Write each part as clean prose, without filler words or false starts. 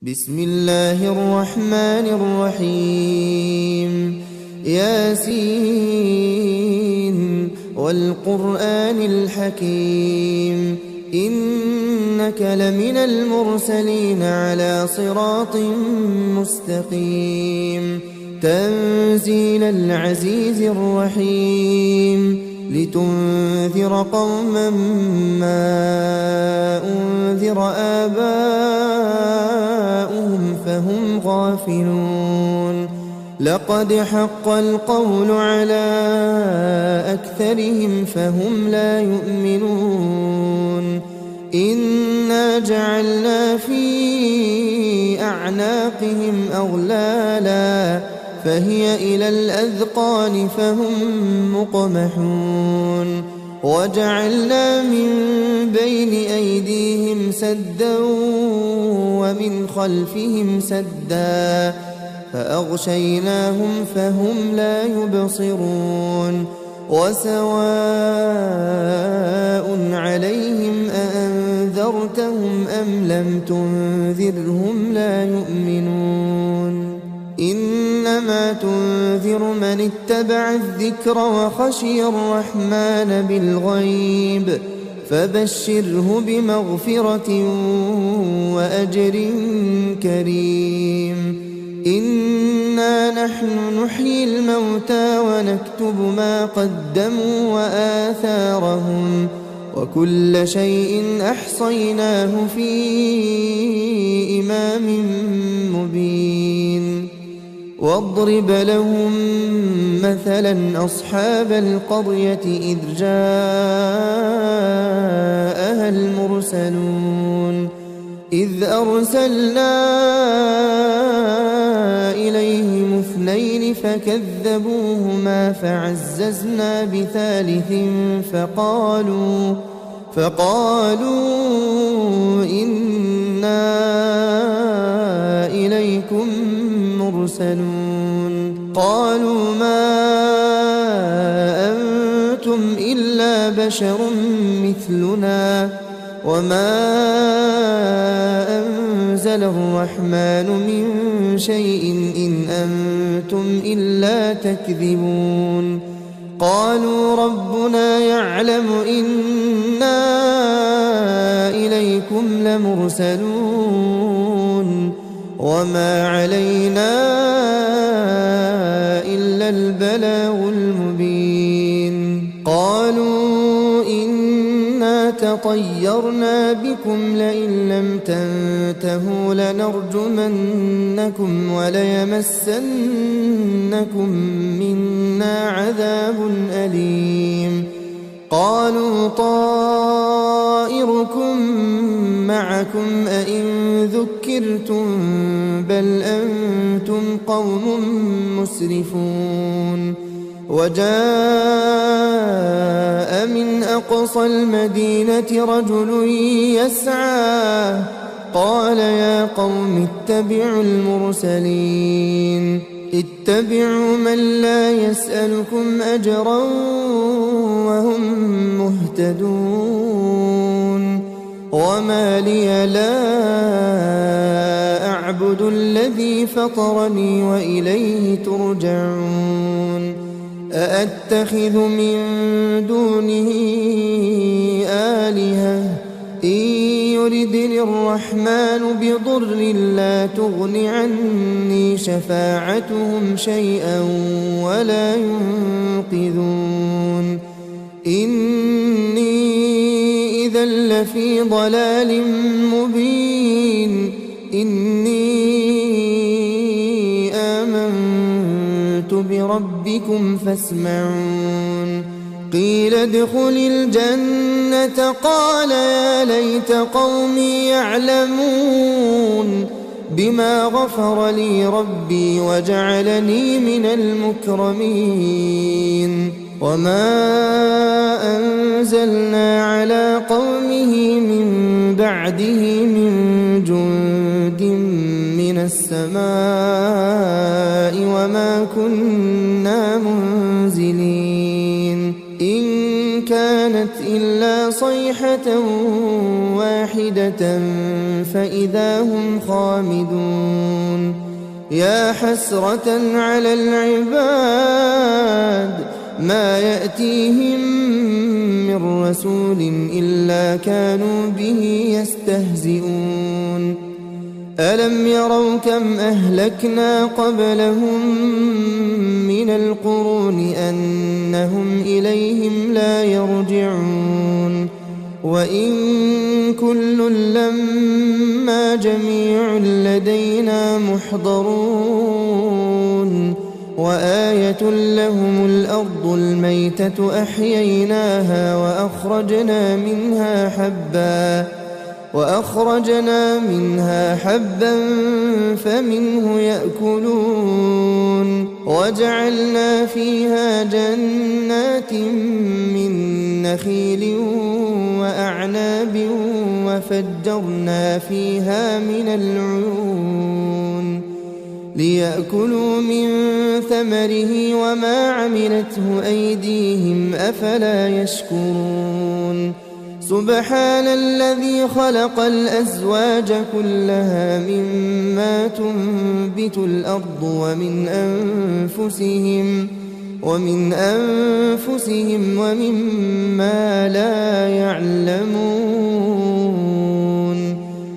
بسم الله الرحمن الرحيم ياسين والقرآن الحكيم إنك لمن المرسلين على صراط مستقيم تنزيل العزيز الرحيم لتنذر قوما ما أنذر آباؤهم فهم غافلون لقد حق القول على أكثرهم فهم لا يؤمنون إنا جعلنا في أعناقهم أغلالا فهي إلى الأذقان فهم مقمحون وجعلنا من بين أيديهم سدا ومن خلفهم سدا فأغشيناهم فهم لا يبصرون وسواء عليهم أأنذرتهم أم لم تنذرهم لا يؤمنون إنما تنذر من اتبع الذكر وخشي الرحمن بالغيب فبشره بمغفرة وأجر كريم إنا نحن نحيي الموتى ونكتب ما قدموا وآثارهم وكل شيء أحصيناه في إمام مبين واضرب لهم مثلا أصحاب القرية إذ جاءها المرسلون إذ أرسلنا إليهم اثنين فكذبوهما فعززنا بثالث فقالوا إنا إليكم مرسلون قالوا ما أنتم إلا بشر مثلنا وما أنزل الرحمن من شيء إن أنتم إلا تكذبون قالوا ربنا يعلم إنا إليكم لمرسلون وما علينا إلا البلاغ المبين قالوا إنا تطيرنا بكم لئن لم تنتهوا لنرجمنكم وليمسنكم منا عذاب أليم قالوا طائركم معكم أئن ذكرتم بل أنتم قوم مسرفون وجاء من أقصى المدينة رجل يسعى قال يا قوم اتبعوا المرسلين اتبعوا من لا يسألكم أجرا وهم مهتدون وما لي لا أعبد الذي فطرني وإليه ترجعون أأتخذ من دونه آلهة إن يردني الرحمن بضر لا تغن عني شفاعتهم شيئا ولا ينقذون إني إذا لفي ضلال مبين إني آمنت بربكم فاسمعون قيل ادخل الجنة قال يا ليت قومي يعلمون بما غفر لي ربي وجعلني من المكرمين وما أنزلنا على قومه من بعده من جند من السماء وما كنا منزلين إن كانت إلا صيحة واحدة فإذا هم خامدون يا حسرة على العباد ما يأتيهم من رسول إلا كانوا به يستهزئون ألم يروا كم أهلكنا قبلهم من القرون أنهم إليهم لا يرجعون وإن كل لما جميع لدينا محضرون وآية لهم الأرض الميتة أحييناها وأخرجنا منها حبا فمنه يأكلون وجعلنا فيها جنات من نخيل وأعناب وفجرنا فيها من العيون ليأكلوا من ثمره وما عملته أيديهم أفلا يشكرون سبحان الذي خلق الأزواج كلها مما تنبت الأرض ومن أنفسهم ومما لا يعلمون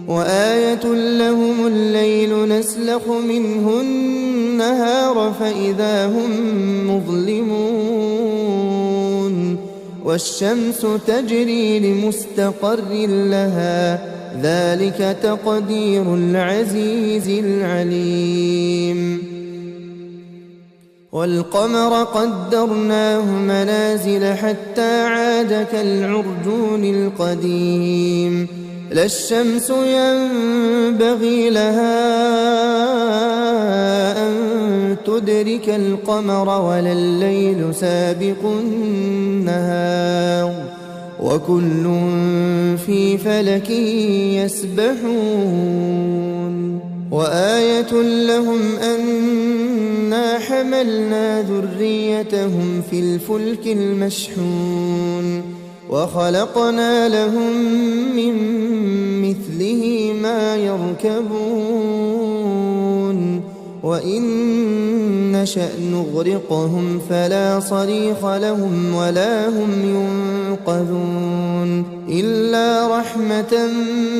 وآية لهم الليل نسلخ منه النهار فإذا هم مظلمون والشمس تجري لمستقر لها ذلك تقدير العزيز العليم والقمر قدرناه منازل حتى عاد كالعرجون القديم لا الشمس ينبغي لها أن تدرك القمر ولا الليل سابق النهار وكل في فلك يسبحون وآية لهم أنا حملنا ذريتهم في الفلك المشحون وخلقنا لهم من مثله ما يركبون وإن نشأ نغرقهم فلا صريخ لهم ولا هم ينقذون إلا رحمة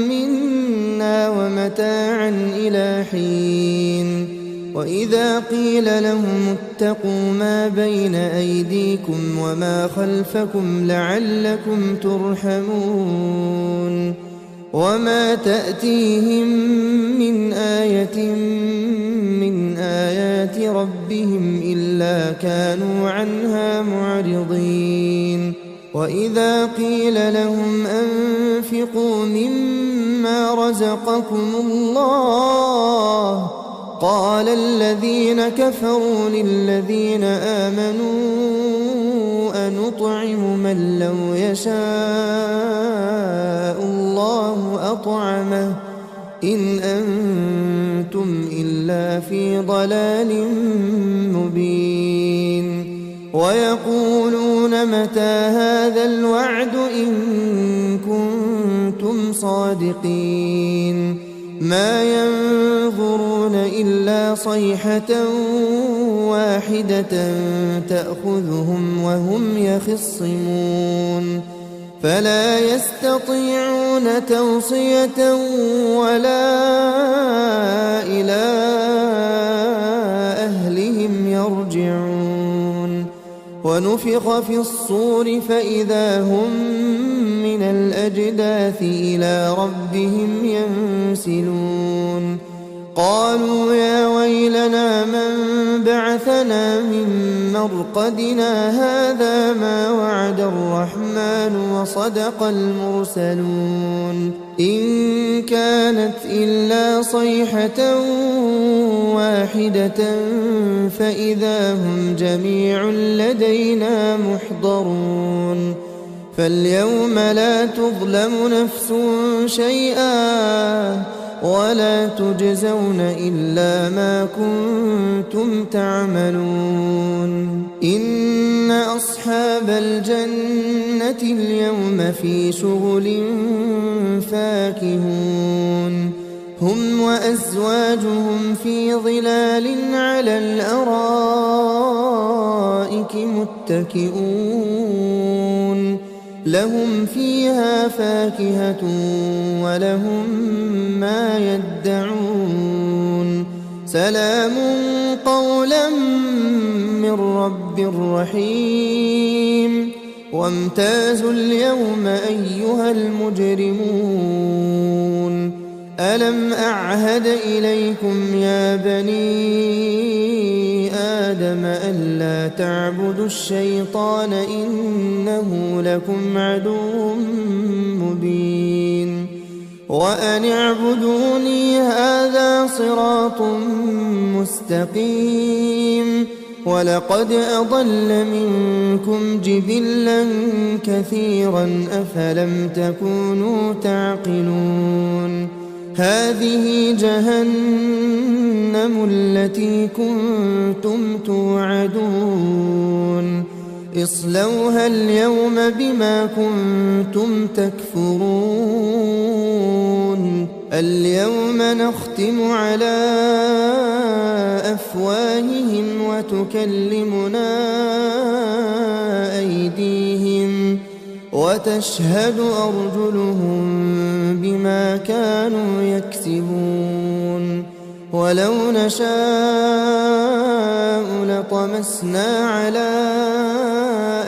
منا ومتاعا إلى حين وإذا قيل لهم اتقوا ما بين أيديكم وما خلفكم لعلكم ترحمون وما تأتيهم من آية من آيات ربهم إلا كانوا عنها معرضين وإذا قيل لهم أنفقوا مما رزقكم الله قال الذين كفروا للذين آمنوا أنطعم من لو يشاء الله أطعمه إن أنتم إلا في ضلال مبين ويقولون متى هذا الوعد إن كنتم صادقين ما ينظرون إلا صيحة واحدة تأخذهم وهم يخصمون فلا يستطيعون توصية ولا إلى أهلهم يرجعون ونفخ في الصور فإذا هم من الأجداث إلى ربهم ينسلون قالوا يا ويلنا من بعثنا من مرقدنا هذا ما وعد الرحمن وصدق المرسلون إن كانت إلا صيحة واحدة فإذا هم جميع لدينا محضرون فاليوم لا تظلم نفس شيئا ولا تجزون إلا ما كنتم تعملون إن أصحاب الجنة اليوم في شغل فاكهون هم وأزواجهم في ظلال على الأرائك متكئون لهم فيها فاكهة ولهم ما يدعون سلام قولا من رب رحيم وامتازوا اليوم أيها المجرمون ألم أعهد إليكم يا بني آدم ألا تعبدوا الشيطان إنه لكم عدو مبين وأن اعبدوني هذا صراط مستقيم ولقد أضل منكم جبلا كثيرا أفلم تكونوا تعقلون هذه جهنم التي كنتم توعدون اصلوها اليوم بما كنتم تكفرون اليوم نختم على أفواههم وتكلمنا أيديهم وتشهد أرجلهم بما كانوا يكسبون ولو نشاء لطمسنا على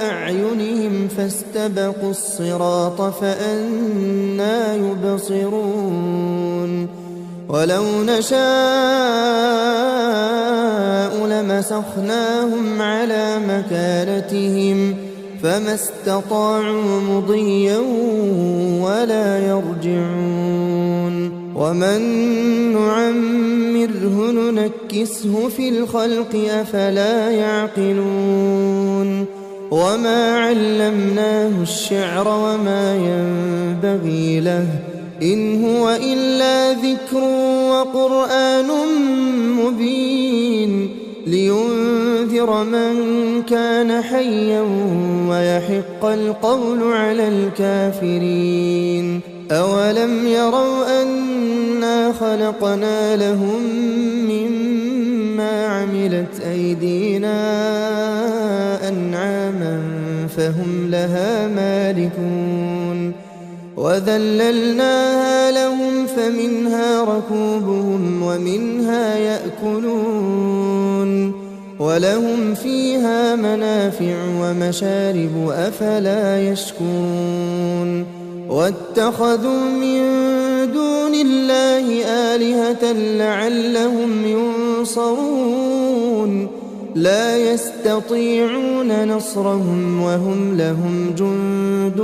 أعينهم فاستبقوا الصراط فأنى يبصرون ولو نشاء لمسخناهم على مكانتهم فما استطاعوا مضيا ولا يرجعون ومن نعمره ننكسه في الخلق أفلا يعقلون وما علمناه الشعر وما ينبغي له إن هو إلا ذكر وقرآن مبين لينذر من كان حيا ويحق القول على الكافرين أولم يروا أنا خلقنا لهم مما عملت أيدينا أنعاما فهم لها مالكون وذللناها لهم فمنها ركوبهم ومنها يأكلون ولهم فيها منافع ومشارب أفلا يشكرون واتخذوا من دون الله آلهة لعلهم ينصرون لا يستطيعون نصرهم وهم لهم جند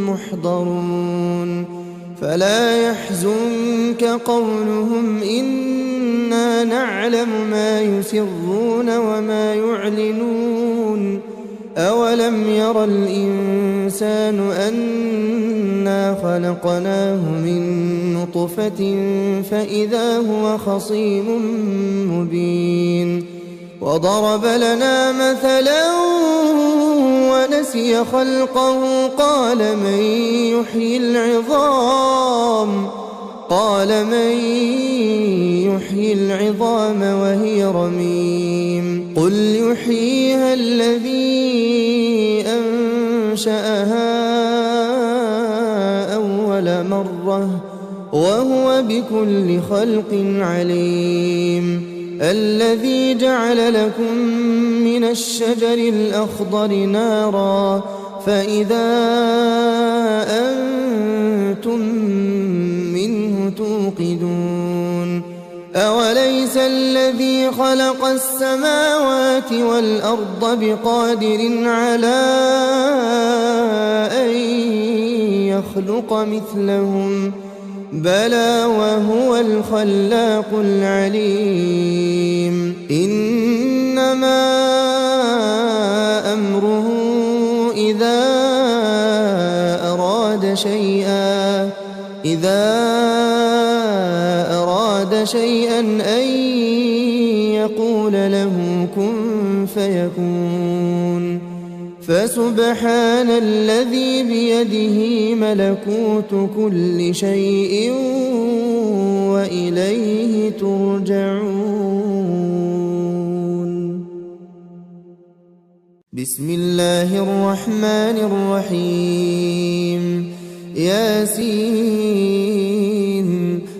محضرون فلا يحزنك قولهم إنا نعلم ما يسرون وما يعلنون أولم ير الإنسان أنا خلقناه من نطفة فإذا هو خصيم مبين وضرب لنا مثلا ونسي خلقه قال من يحيي العظام وهي رميم قل يحييها الذي أنشأها أول مرة وهو بكل خلق عليم الذي جعل لكم من الشجر الأخضر نارا فإذا أنتم منه توقدون أوليس الذي خلق السماوات والأرض بقادر على أن يخلق مثلهم بلى وهو الخلاق العليم إنما أمره إذا أراد شيئا أن يقول له كن فيكون فسبحان الذي بيده ملكوت كل شيء وإليه ترجعون. بسم الله الرحمن الرحيم. ياسين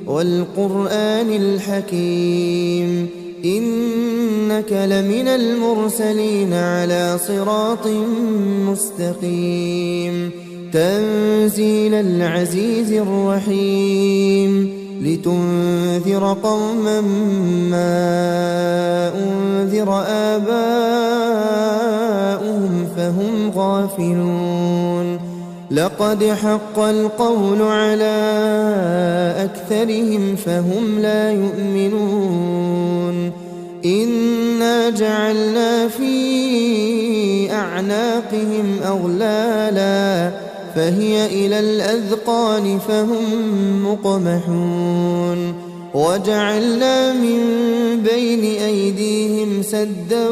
والقرآن الحكيم إنك لمن المرسلين على صراط مستقيم تنزيل العزيز الرحيم لتنذر قوما ما أنذر آباؤهم فهم غافلون لقد حق القول على أكثرهم فهم لا يؤمنون إنا جعلنا في أعناقهم أغلالا فهي إلى الأذقان فهم مقمحون وجعلنا من بين أيديهم سدا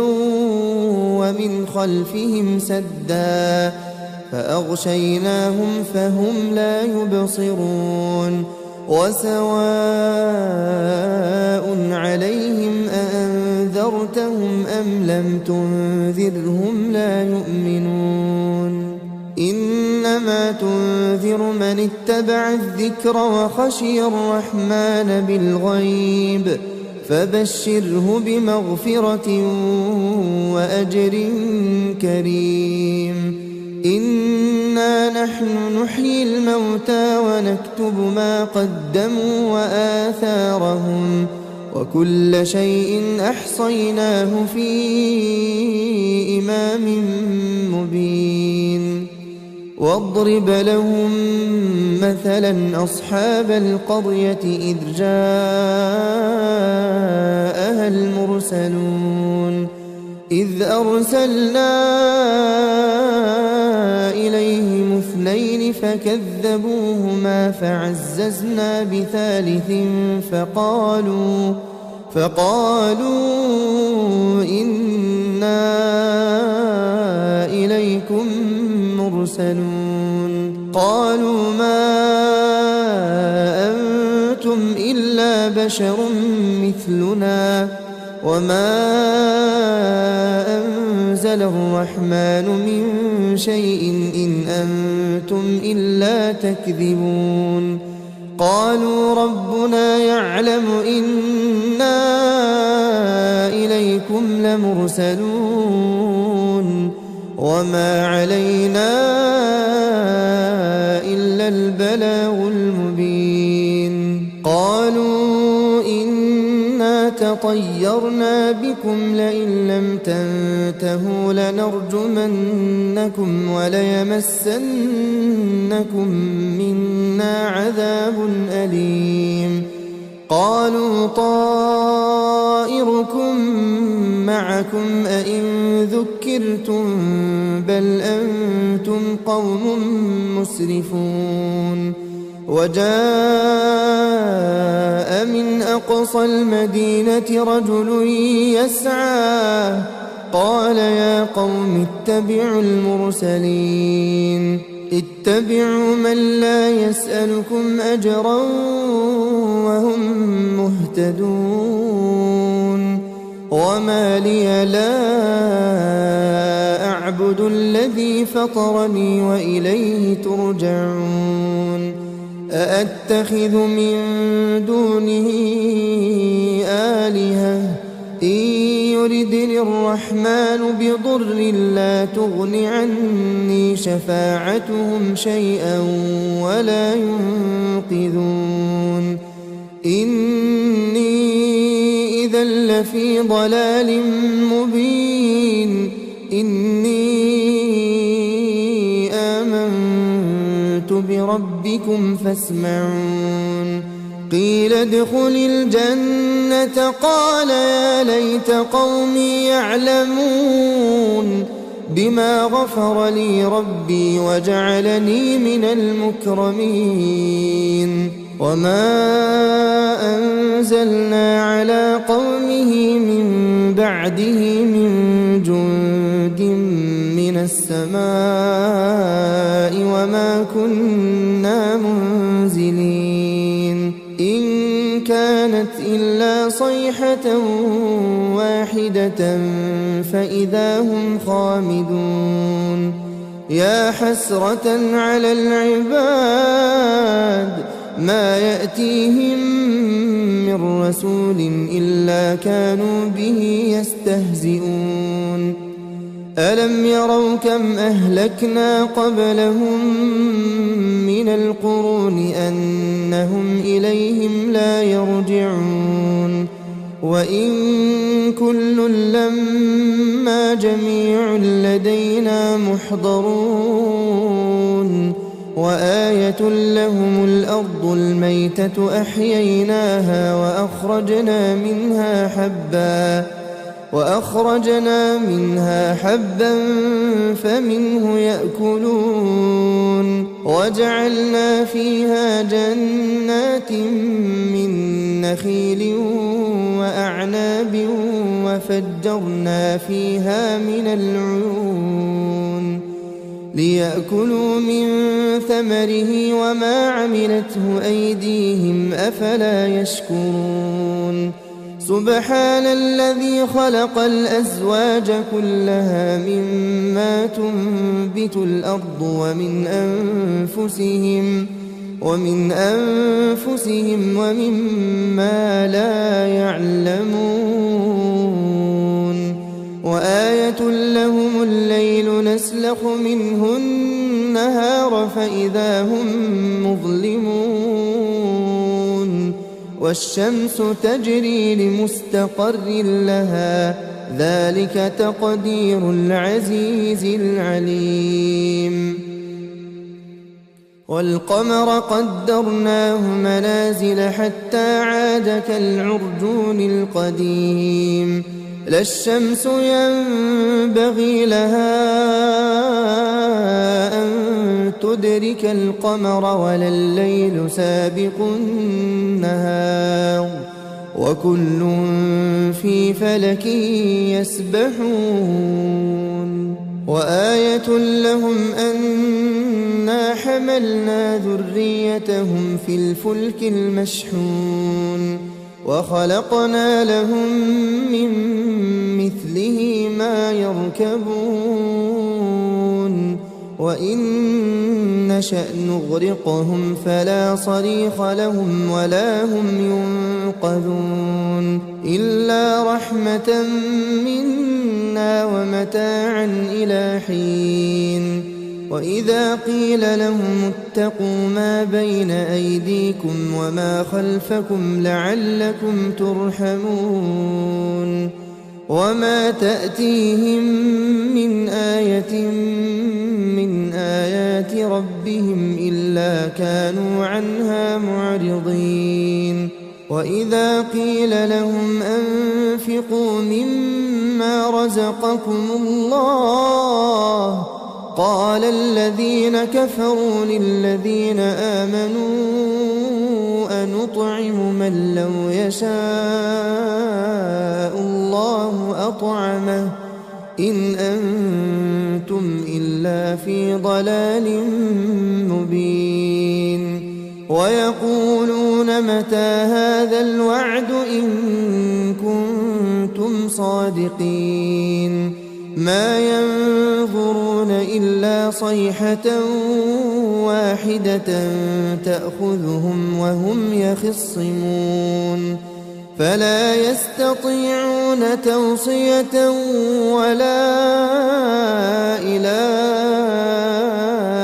ومن خلفهم سدا فأغشيناهم فهم لا يبصرون وسواء عليهم أأنذرتهم أم لم تنذرهم لا يؤمنون إنما تنذر من اتبع الذكر وخشي الرحمن بالغيب فبشره بمغفرة وأجر كريم إنا نحن نحيي الموتى ونكتب ما قدموا وآثارهم وكل شيء أحصيناه في إمام مبين واضرب لهم مثلا أصحاب القرية إذ جاءها المرسلون إذ أرسلنا إليهم اثنين فكذبوهما فعززنا بثالث فقالوا إنا إليكم مرسلون قالوا ما أنتم إلا بشر مثلنا وما أنزل الرحمن من شيء إن أنتم إلا تكذبون قالوا ربنا يعلم إنا إليكم لمرسلون وما علينا إلا البلاغ المبين قالوا إنا تطيرنا بكم لئن لم تنتهوا لنرجمنكم وليمسنكم منا عذاب أليم قالوا طائركم معكم أئن ذكرتم بل أنتم قوم مسرفون وجاء من أقصى المدينة رجل يسعى قال يا قوم اتبعوا المرسلين اتبعوا من لا يسألكم أجرا وهم مهتدون وما لي لا أعبد الذي فطرني وإليه ترجعون أأتخذ من دونه آلهة إن يردني الرحمن بضر لا تغن عني شفاعتهم شيئا ولا ينقذون إني إذا لفي ضلال مبين إني آمنت بربكم فاسمعون قيل ادخل الجنة قال يا ليت قومي يعلمون بما غفر لي ربي وجعلني من المكرمين وما أنزلنا على قومه من بعده من جند من السماء وما كنا منزلين إن كانت إلا صيحة واحدة فإذا هم خامدون يا حسرة على العباد ما يأتيهم من رسول إلا كانوا به يستهزئون ألم يروا كم أهلكنا قبلهم من القرون أنهم إليهم لا يرجعون وإن كل لما جميع لدينا محضرون وآية لهم الأرض الميتة أحييناها وأخرجنا منها حبا فمنه يأكلون وجعلنا فيها جنات من نخيل وأعناب وفجرنا فيها من العيون ليأكلوا من ثمره وما عملته أيديهم أفلا يشكرون سبحان الذي خلق الأزواج كلها مما تنبت الأرض ومن أنفسهم ومما لا يعلمون وآية لهم الليل نسلخ منه النهار فإذا هم مظلمون والشمس تجري لمستقر لها ذلك تقدير العزيز العليم والقمر قدرناه منازل حتى عاد كالعرجون القديم لا الشمس ينبغي لها أن تدرك القمر ولا الليل سابق النهار وكل في فلك يسبحون وآية لهم أنا حملنا ذريتهم في الفلك المشحون وخلقنا لهم من مثله ما يركبون وإن نشأ نغرقهم فلا صريخ لهم ولا هم ينقذون إلا رحمة منا ومتاعا إلى حين وإذا قيل لهم اتقوا ما بين أيديكم وما خلفكم لعلكم ترحمون وما تأتيهم من آية من آيات ربهم إلا كانوا عنها معرضين وإذا قيل لهم أنفقوا مما رزقكم الله قال الذين كفروا للذين آمنوا أنطعم من لو يشاء الله أطعمه إن أنتم إلا في ضلال مبين ويقولون متى هذا الوعد إن كنتم صادقين ما ينظرون إلا صيحة واحدة تأخذهم وهم يخصمون فلا يستطيعون توصية ولا إلى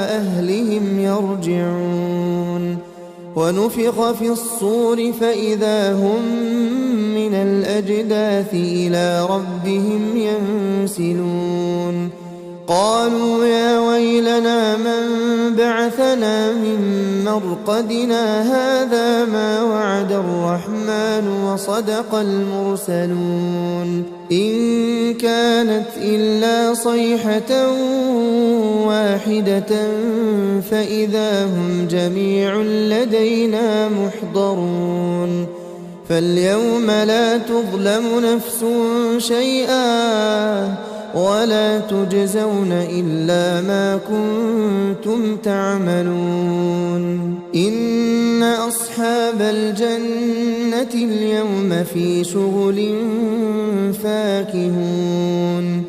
أهلهم يرجعون ونفخ في الصور فإذا هم من الأجداث إلى ربهم ينسلون قالوا يا ويلنا من بعثنا من مرقدنا هذا ما وعد الرحمن وصدق المرسلون إن كانت إلا صيحة واحدة فإذا هم جميع لدينا محضرون فاليوم لا تظلم نفس شيئا ولا تجزون إلا ما كنتم تعملون إن أصحاب الجنة اليوم في شغل فاكهون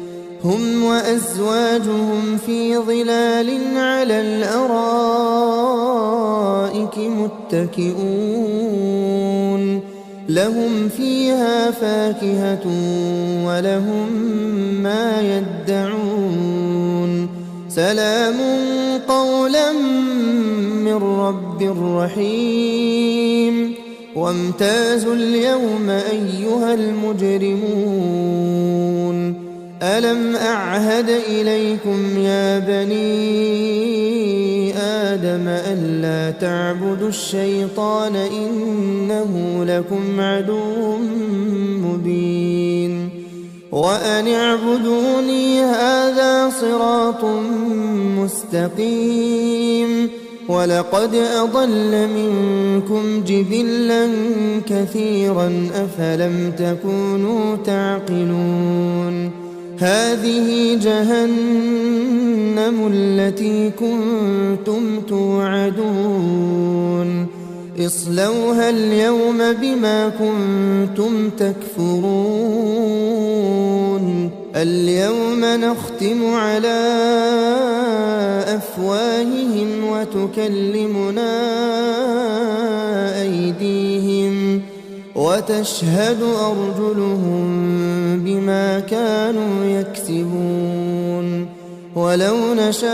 هم وأزواجهم في ظلال على الأرائك متكئون لهم فيها فاكهة ولهم ما يدعون سلام قولا من رب رحيم وامتازوا اليوم أيها المجرمون ألم أعهد إليكم يا بني آدم ألا تعبدوا الشيطان إنه لكم عدو مبين وأن اعبدوني هذا صراط مستقيم ولقد أضل منكم جبلا كثيرا أفلم تكونوا تعقلون هذه جهنم التي كنتم توعدون اصلوها اليوم بما كنتم تكفرون اليوم نختم على أفواههم وتكلمنا أيديهم وتشهد أرجلهم بما كانوا يكسبون ولو نشاء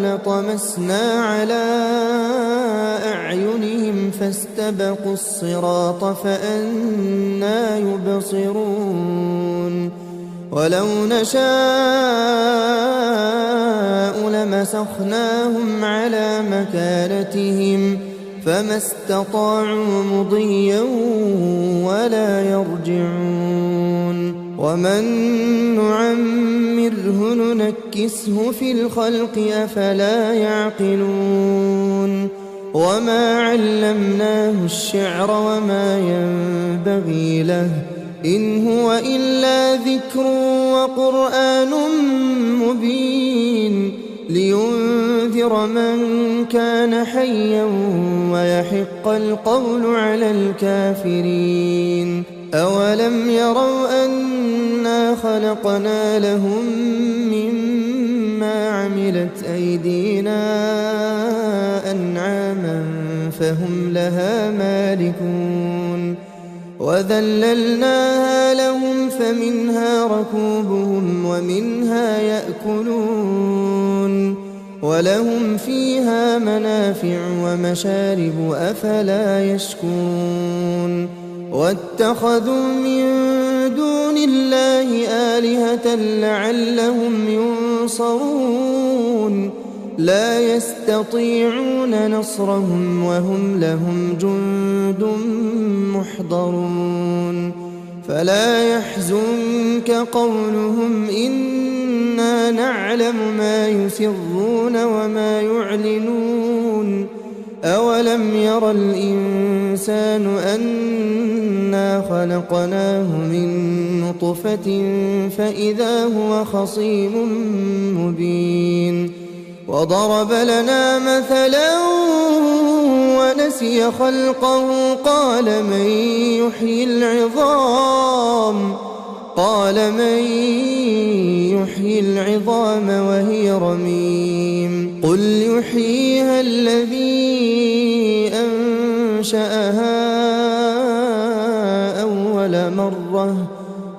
لطمسنا على أعينهم فاستبقوا الصراط فأنى يبصرون ولو نشاء لمسخناهم على مكانتهم فما استطاعوا مضيا ولا يرجعون ومن نعمره ننكسه في الخلق أفلا يعقلون وما علمناه الشعر وما ينبغي له إن هو إلا ذكر وقرآن مبين لينذر من كان حيا ويحق القول على الكافرين أولم يروا أنا خلقنا لهم مما عملت أيدينا أنعاما فهم لها مالكون وذللناها لهم فمنها ركوبهم ومنها يأكلون ولهم فيها منافع ومشارب أفلا يشكون واتخذوا من دون الله آلهة لعلهم ينصرون لا يستطيعون نصرهم وهم لهم جند محضرون فلا يحزنك قولهم إنا نعلم ما يسرون وما يعلنون أولم ير الإنسان أنا خلقناه من نطفة فإذا هو خصيم مبين وضرب لنا مثلا ونسي خلقه قال من يحيي العظام وهي رميم قل يحييها الذي أنشأها أول مرة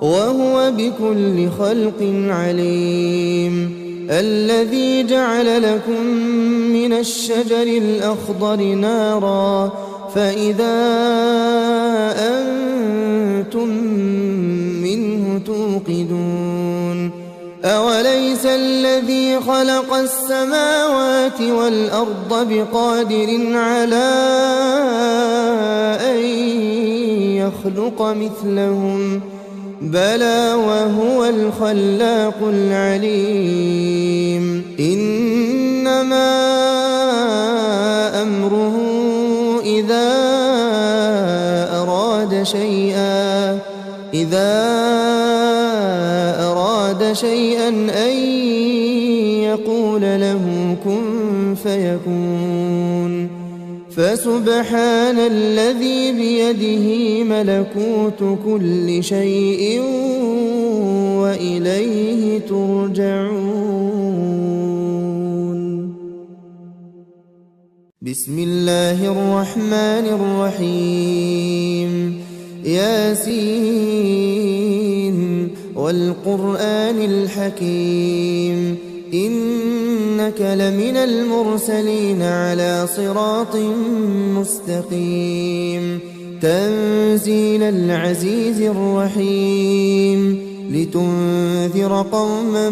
وهو بكل خلق عليم الذي جعل لكم من الشجر الأخضر نارا فإذا أنتم منه توقدون خلق السماوات والأرض بقادر على أن يخلق مثلهم بلى وهو الخلاق العليم إنما أمره إذا أراد شيئا أن يقول له كن فيكون فسبحان الذي بيده ملكوت كل شيء وإليه ترجعون. بسم الله الرحمن الرحيم ياسين والقرآن الحكيم إنك لمن المرسلين على صراط مستقيم تنزيل العزيز الرحيم لتنذر قوما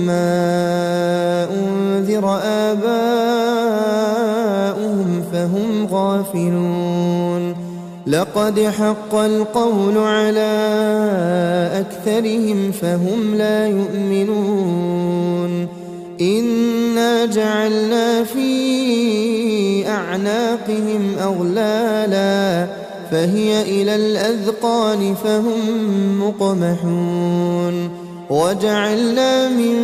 ما أنذر آباؤهم فهم غافلون لقد حق القول على أكثرهم فهم لا يؤمنون إنا جعلنا في أعناقهم أغلالا فهي إلى الأذقان فهم مقمحون وجعلنا من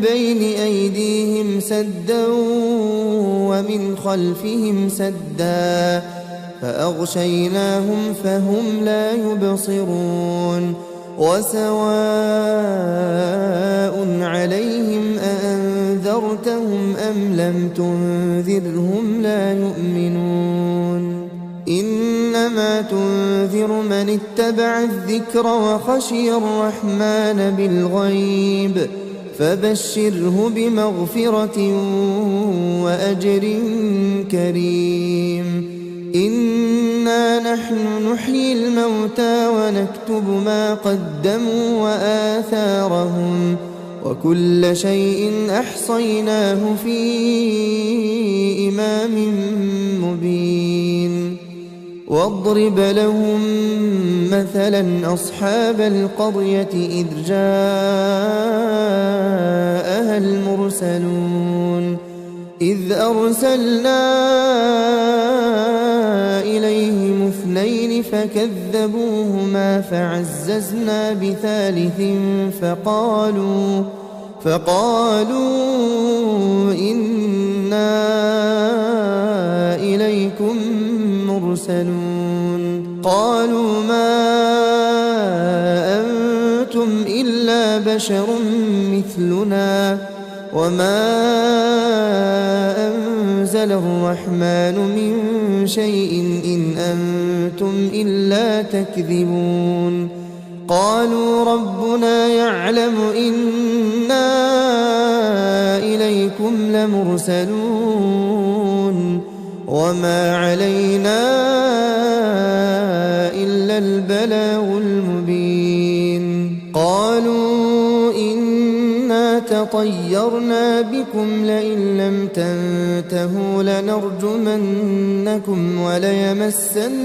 بين أيديهم سدا ومن خلفهم سدا فأغشيناهم فهم لا يبصرون وسواء عليهم أأنذرتهم أم لم تنذرهم لا يؤمنون إنما تنذر من اتبع الذكر وخشي الرحمن بالغيب فبشره بمغفرة وأجر كريم إنا نحن نحيي الموتى ونكتب ما قدموا وآثارهم وكل شيء أحصيناه في إمام مبين واضرب لهم مثلا أصحاب القرية إذ جاءها المرسلون إذ أرسلنا إليهم اثنين فكذبوهما فعززنا بثالث فقالوا إنا إليكم مرسلون قالوا ما أنتم إلا بشر مثلنا وما أنزل الرحمن من شيء إن أنتم إلا تكذبون قالوا ربنا يعلم إنا إليكم لمرسلون وما علينا إلا البلاغ المبين قالوا إنا تطيرنا بكم لئن لم تنتهوا لنرجمنكم وليمسنكم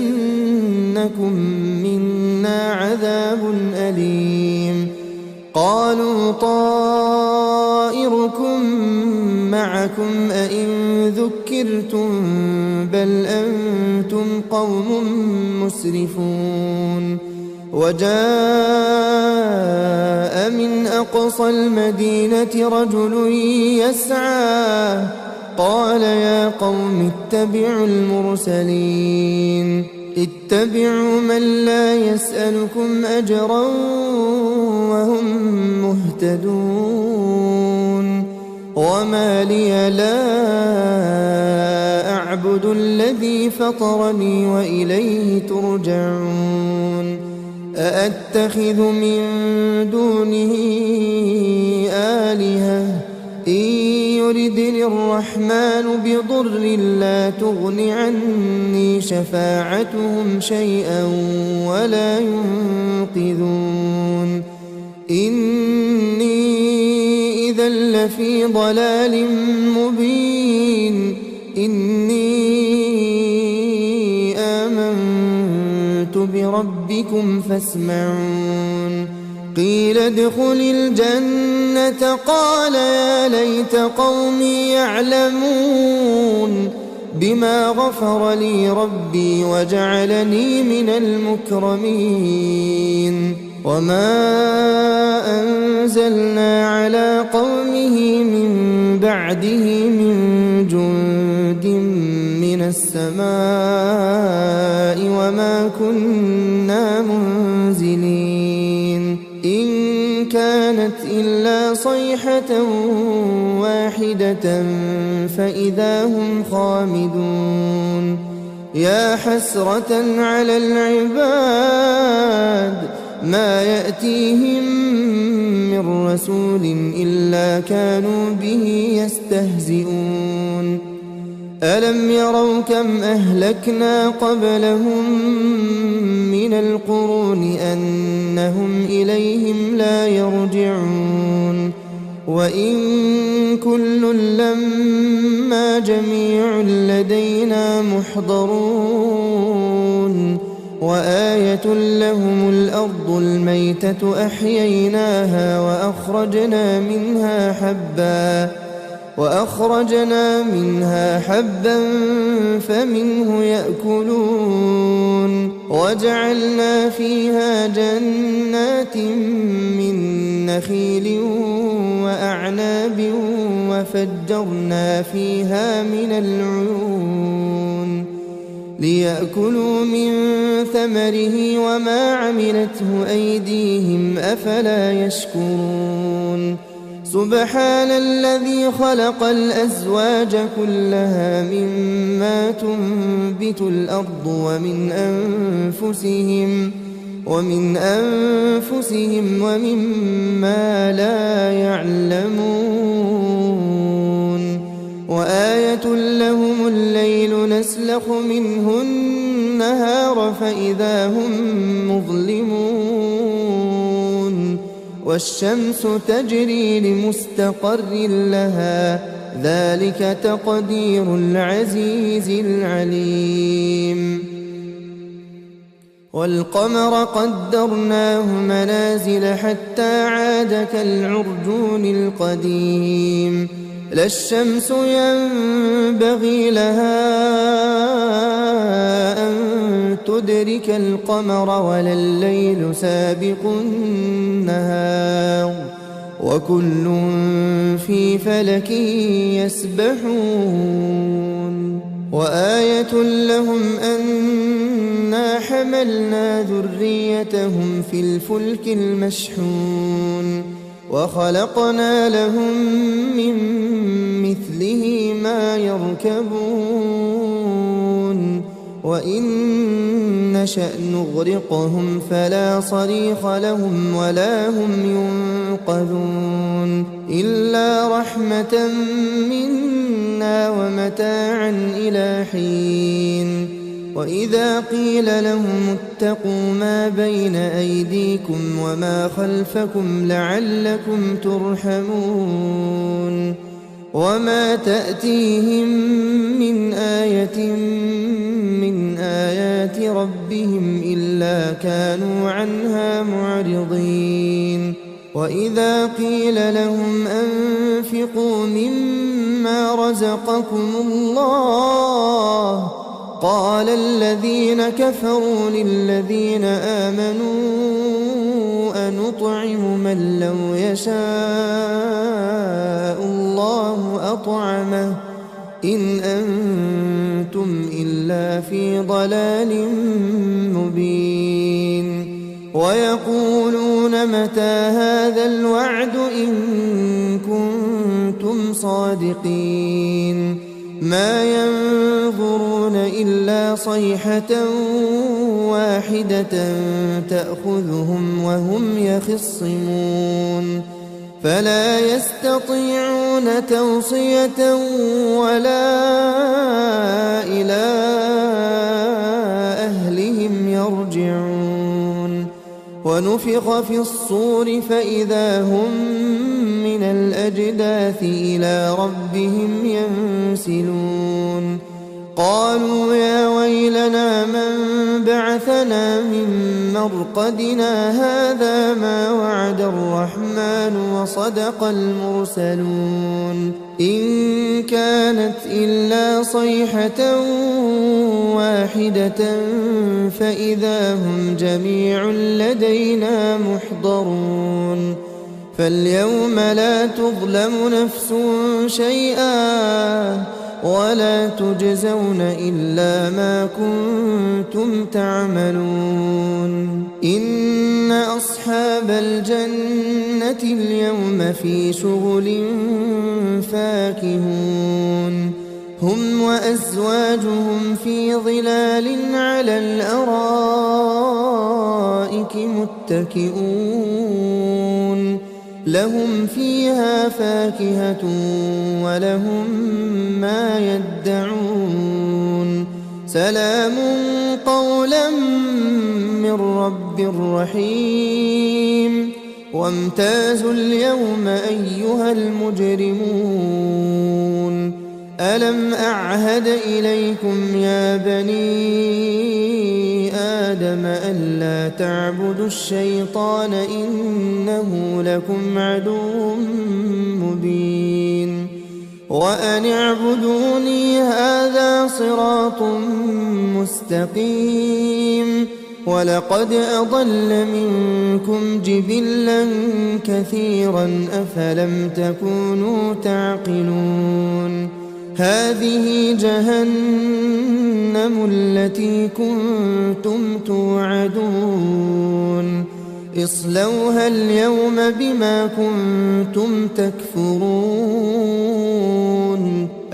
منا عذاب أليم قالوا طائركم معكم أئن ذكرتم بل أنتم قوم مسرفون وجاء من أقصى المدينة رجل يسعى قال يا قوم اتبعوا المرسلين اتبعوا من لا يسألكم أجرا وهم مهتدون وما لي لا أعبد الذي فطرني وإليه ترجعون أأتخذ من دونه آلهة إن يردني الرحمن بضر لا تغن عني شفاعتهم شيئا ولا ينقذون إني إذا إذا لفي ضلال مبين إني آمنت بربكم فاسمعون قيل ادخل الجنة قال يا ليت قومي يعلمون بما غفر لي ربي وجعلني من المكرمين وما أنزلنا على قومه من بعده من جند من السماء وما كنا منزلين إن كانت إلا صيحة واحدة فإذا هم خامدون يا حسرة على العباد ما يأتيهم من رسول إلا كانوا به يستهزئون ألم يروا كم أهلكنا قبلهم من القرون أنهم إليهم لا يرجعون وإن كل لما جميع لدينا محضرون وآية لهم الأرض الميتة أحييناها وأخرجنا منها حبا فمنه يأكلون وجعلنا فيها جنات من نخيل وأعناب وفجرنا فيها من العيون ليأكلوا من ثمره وما عملته أيديهم أفلا يشكرون سبحان الذي خلق الأزواج كلها مما تنبت الأرض ومن أنفسهم ومما لا يعلمون وآية لهم الليل نسلخ منه النهار فإذا هم مظلمون والشمس تجري لمستقر لها ذلك تقدير العزيز العليم والقمر قدرناه منازل حتى عاد كالعرجون القديم لا الشمس ينبغي لها أن تدرك القمر ولا الليل سابق النهار وكل في فلك يسبحون وآية لهم أنا حملنا ذريتهم في الفلك المشحون وخلقنا لهم من مثله ما يركبون وإن نشأ نغرقهم فلا صريخ لهم ولا هم ينقذون إلا رحمة منا ومتاعا إلى حين وإذا قيل لهم اتقوا ما بين أيديكم وما خلفكم لعلكم ترحمون وما تأتيهم من آية من آيات ربهم إلا كانوا عنها معرضين وإذا قيل لهم أنفقوا مما رزقكم الله قال الذين كفروا للذين آمنوا أنطعم من لو يشاء الله أطعمه إن أنتم إلا في ضلال مبين ويقولون متى هذا الوعد إن كنتم صادقين ما ينظرون إلا صيحة واحدة تأخذهم وهم يخصمون فلا يستطيعون توصية ولا إلى أهلهم يرجعون ونفخ في الصور فإذا هم من الأجداث إلى ربهم ينسلون قالوا يا ويلنا من بعثنا من مرقدنا هذا ما وعد الرحمن وصدق المرسلون إن كانت إلا صيحة واحدة فإذا هم جميع لدينا محضرون فاليوم لا تظلم نفس شيئا ولا تجزون إلا ما كنتم تعملون إن أصحاب الجنة اليوم في شغل فاكهون هم وأزواجهم في ظلال على الأرائك متكئون لهم فيها فاكهة ولهم ما يدعون سلام قولا من رب رحيم وامتازوا اليوم أيها المجرمون ألم أعهد إليكم يا بني آدم ألا تعبدوا الشيطان إنه لكم عدو مبين وأن اعبدوني هذا صراط مستقيم ولقد أضل منكم جبلا كثيرا أفلم تكونوا تعقلون هذه جهنم التي كنتم توعدون اصلوها اليوم بما كنتم تكفرون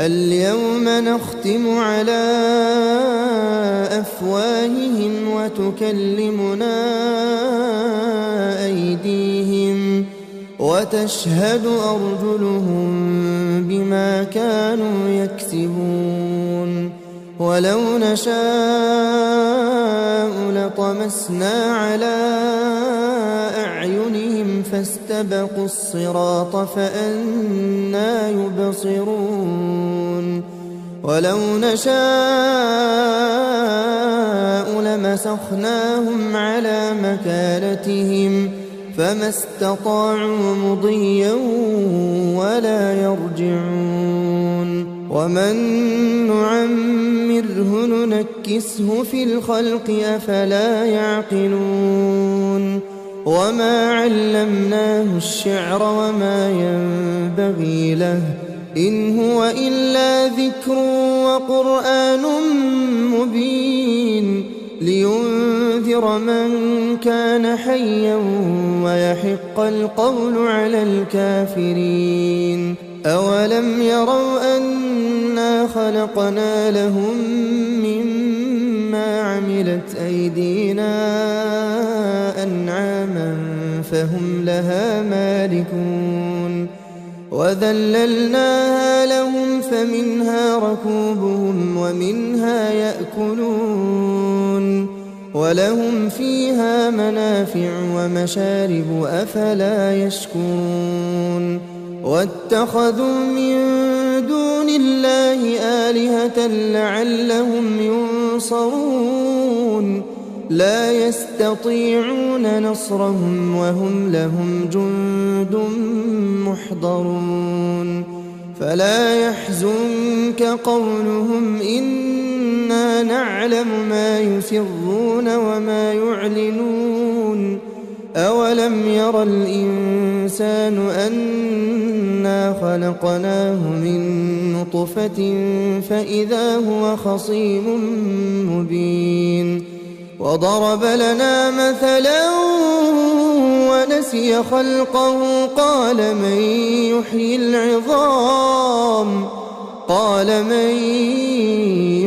اليوم نختم على أفواههم وتكلمنا أيديهم وتشهد أرجلهم بما كانوا يكسبون ولو نشاء لطمسنا على أعينهم فاستبقوا الصراط فأنى يبصرون ولو نشاء لمسخناهم على مكانتهم فما استطاعوا مضيا ولا يرجعون ومن نعمره ننكسه في الخلق أفلا يعقلون وما علمناه الشعر وما ينبغي له إن هو إلا ذكر وقرآن مبين لينذر من كان حيا ويحق القول على الكافرين أولم يروا أنا خلقنا لهم مما عملت أيدينا أنعاما فهم لها مالكون وذللناها لهم فمنها ركوبهم ومنها يأكلون ولهم فيها منافع ومشارب أفلا يشكرون واتخذوا من دون الله آلهة لعلهم ينصرون لا يستطيعون نصرهم وهم لهم جند محضرون فلا يحزنك قولهم إنا نعلم ما يسرون وما يعلنون أولم ير الإنسان أنا خلقناه من نطفة فإذا هو خصيم مبين وضرب لنا مثلا ونسي خلقه قال من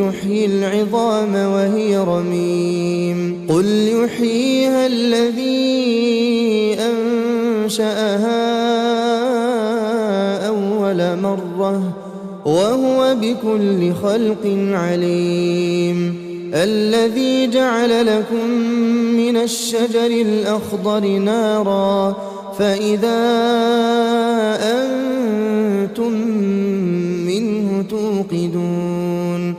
يحيي العظام وهي رميم قل يحييها الذي أنشأها أول مرة وهو بكل خلق عليم الذي جعل لكم من الشجر الأخضر نارا فإذا أنتم منه توقدون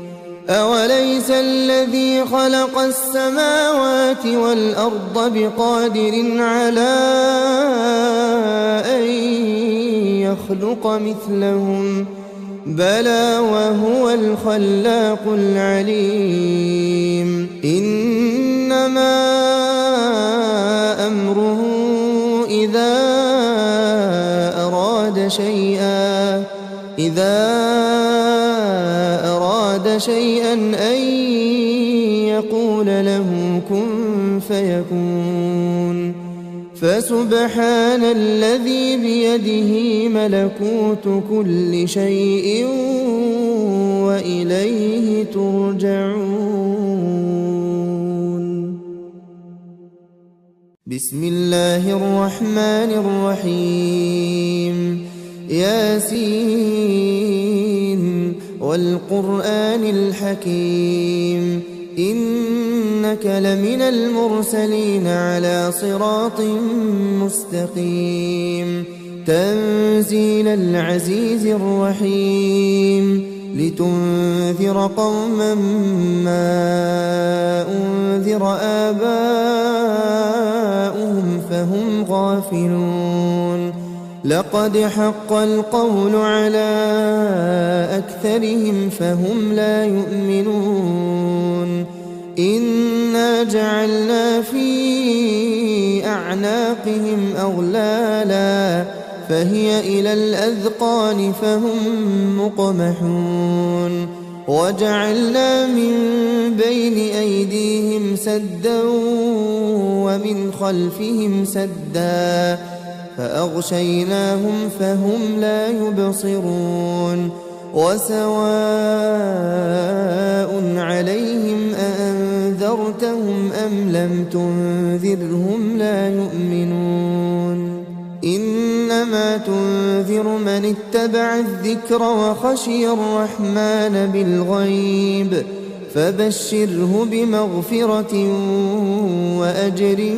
أوليس الذي خلق السماوات والأرض بقادر على أن يخلق مثلهم بلى وهو الخلاق العليم إنما أمره إذا أراد شيئا أن يقول له كن فيكون فسبحان الذي بيده ملكوت كل شيء وإليه ترجعون. بسم الله الرحمن الرحيم ياسين والقرآن الحكيم إنك لمن المرسلين على صراط مستقيم تنزيل العزيز الرحيم لتنذر قوما ما أنذر آباؤهم فهم غافلون لقد حق القول على أكثرهم فهم لا يؤمنون إنا جعلنا في أعناقهم أغلالا فهي إلى الأذقان فهم مقمحون وجعلنا من بين أيديهم سدا ومن خلفهم سدا فأغشيناهم فهم لا يبصرون وسواء عليهم أأنذرتهم أم لم تنذرهم لا يؤمنون إنما تنذر من اتبع الذكر وخشي الرحمن بالغيب فبشره بمغفرة وأجر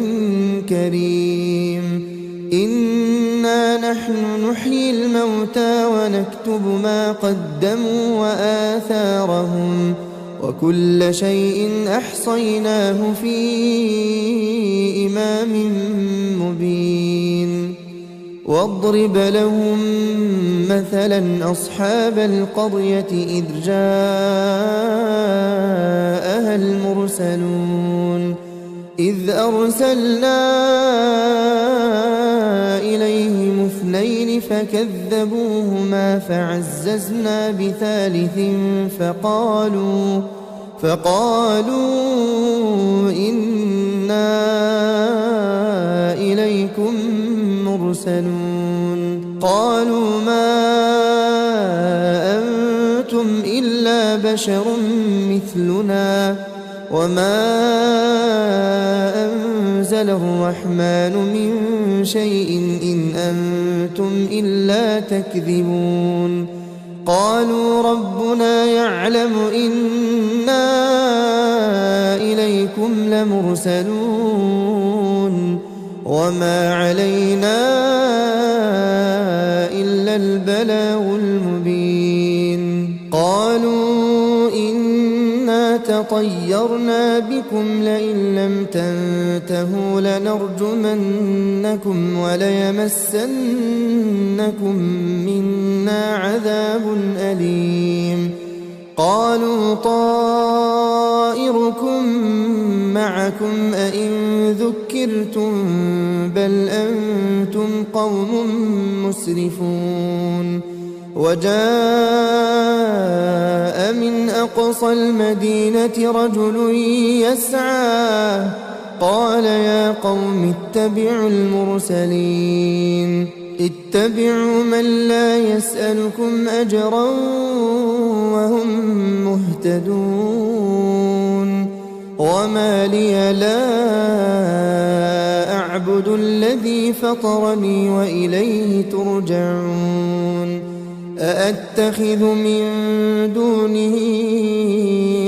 كريم إنا نحن نحيي الموتى ونكتب ما قدموا وآثارهم وكل شيء أحصيناه في إمام مبين واضرب لهم مثلا أصحاب القرية إذ جاءها المرسلون إذ أرسلنا إليهم اثنين فكذبوهما فعززنا بثالث فقالوا إنا إليكم مرسلون قالوا ما أنتم إلا بشر مثلنا وما أنزل الرحمن من شيء إن أنتم إلا تكذبون قالوا ربنا يعلم إنا إليكم لمرسلون وما علينا إلا البلاغ المبين قالوا إنا تطيرنا بكم لئن لم تنتهوا لنرجمنكم وليمسنكم منا عذاب أليم قالوا طائركم معكم أئن ذكرتم بل أنتم قوم مسرفون وجاء من أقصى المدينة رجل يسعى قال يا قوم اتبعوا المرسلين اتبعوا من لا يسألكم أجرا وهم مهتدون وما لي لا أعبد الذي فطرني وإليه ترجعون أأتخذ من دونه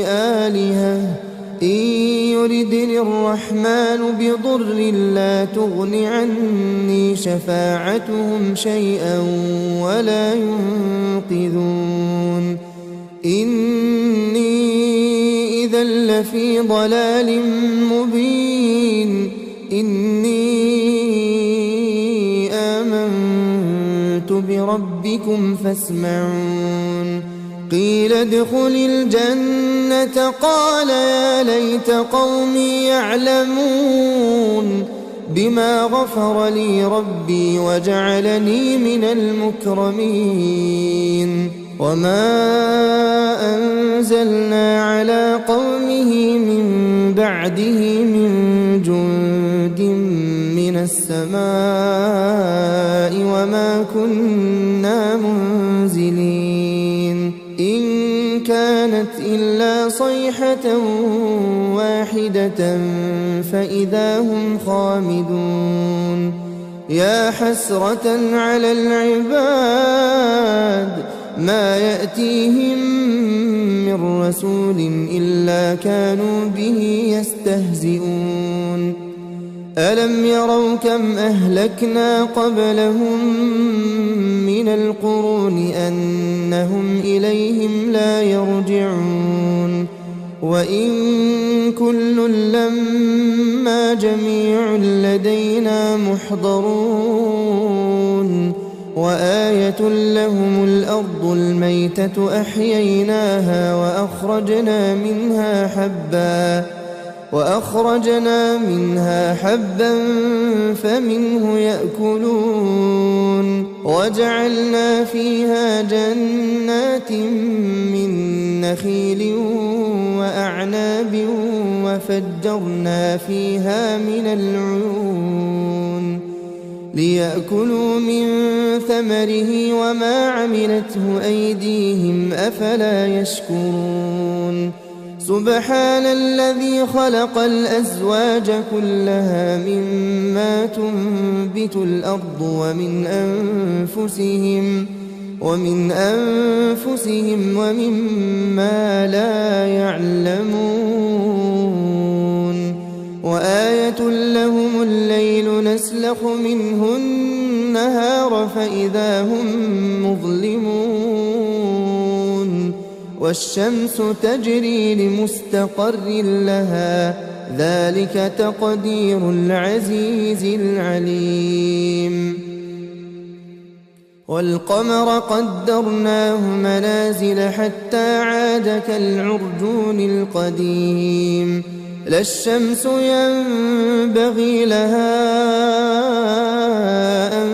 آلهة إن يردني الرحمن بضر لا تغن عني شفاعتهم شيئا ولا ينقذون إني إذا لفي ضلال مبين إني آمنت بربكم فاسمعون قيل ادخل الجنة قال يا ليت قومي يعلمون بما غفر لي ربي وجعلني من المكرمين وما أنزلنا على قومه من بعده من جند من السماء وما كنا منزلين إن كانت إلا صيحة واحدة فإذا هم خامدون يا حسرة على العباد ما يأتيهم من رسول إلا كانوا به يستهزئون ألم يروا كم أهلكنا قبلهم من القرون أنهم إليهم لا يرجعون وإن كل لما جميع لدينا محضرون وآية لهم الأرض الميتة أحييناها وأخرجنا منها حبا فمنه يأكلون وجعلنا فيها جنات من نخيل وأعناب وفجرنا فيها من العيون ليأكلوا من ثمره وما عملته أيديهم أفلا يشكرون سبحان الذي خلق الأزواج كلها مما تنبت الأرض ومن أنفسهم ومما لا يعلمون وآية لهم الليل نسلخ منه النهار فإذا هم مظلمون والشمس تجري لمستقر لها ذلك تقدير العزيز العليم والقمر قدرناه منازل حتى عاد كالعرجون القديم لا الشمس ينبغي لها أن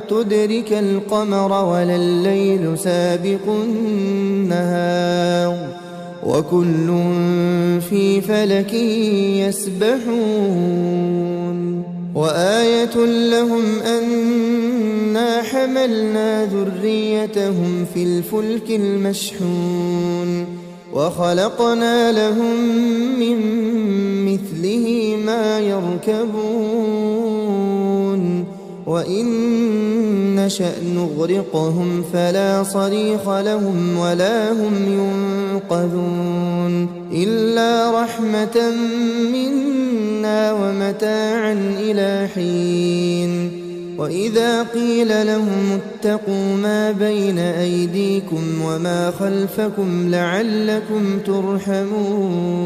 تدرك القمر ولا الليل سابق النهار وكل في فلك يسبحون وآية لهم أنا حملنا ذريتهم في الفلك المشحون وخلقنا لهم من مثله ما يركبون وإن نشأ نغرقهم فلا صريخ لهم ولا هم ينقذون إلا رحمة منا ومتاعا إلى حين وإذا قيل لهم اتقوا ما بين أيديكم وما خلفكم لعلكم ترحمون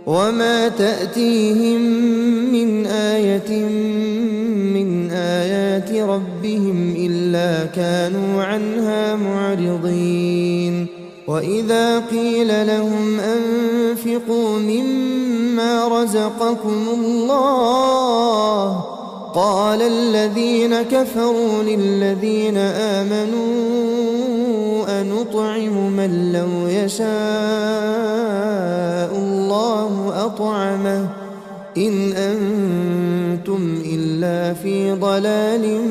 وما تأتيهم من آية من آيات ربهم إلا كانوا عنها معرضين وإذا قيل لهم أنفقوا مما رزقكم الله قال الذين كفروا للذين آمنوا أنطعم من لو يشاء الله أطعمه إن أنتم إلا في ضلال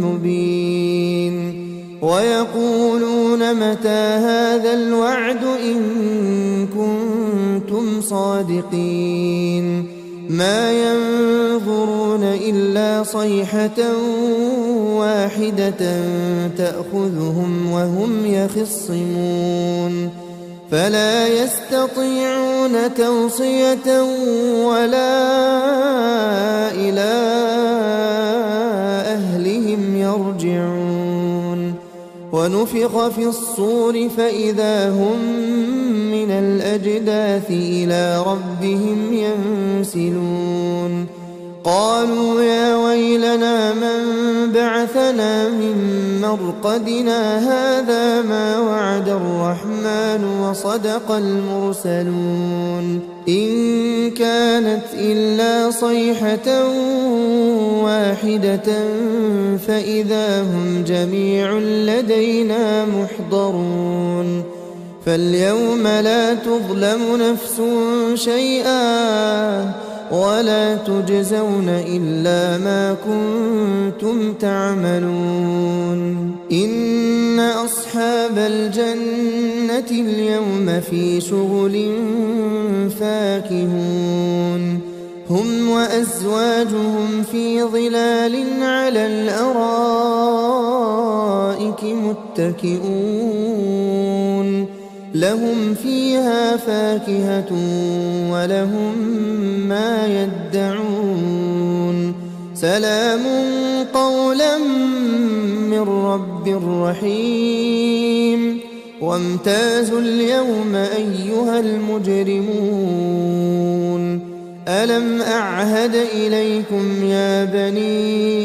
مبين ويقولون متى هذا الوعد إن كنتم صادقين ما ينظرون إلا صيحة واحدة تأخذهم وهم يخصمون فلا يستطيعون توصية ولا إلى أهلهم يرجعون ونفخ في الصور فإذا هم من الأجداث إلى ربهم ينسلون قالوا يا ويلنا من بعثنا من مرقدنا هذا ما وعد الرحمن وصدق المرسلون إن كانت إلا صيحة واحدة فإذا هم جميع لدينا محضرون فاليوم لا تظلم نفس شيئا ولا تجزون إلا ما كنتم تعملون إن أصحاب الجنة اليوم في شغل فاكهون هم وأزواجهم في ظلال على الأرائك متكئون لهم فيها فاكهة ولهم ما يدعون سلام قولا من رب رحيم وامتازوا اليوم أيها المجرمون ألم أعهد إليكم يا بني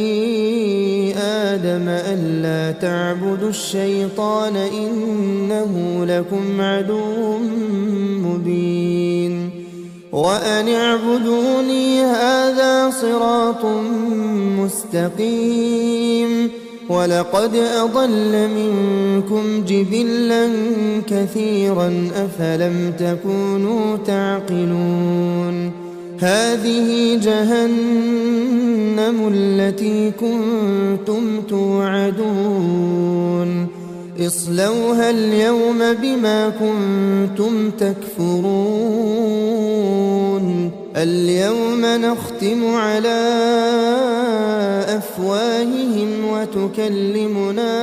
آدم ألا تعبدوا الشيطان إنه لكم عدو مبين وأن اعبدوني هذا صراط مستقيم ولقد أضل منكم جبلا كثيرا أفلم تكونوا تعقلون هذه جهنم التي كنتم توعدون اصلوها اليوم بما كنتم تكفرون اليوم نختم على أفواههم وتكلمنا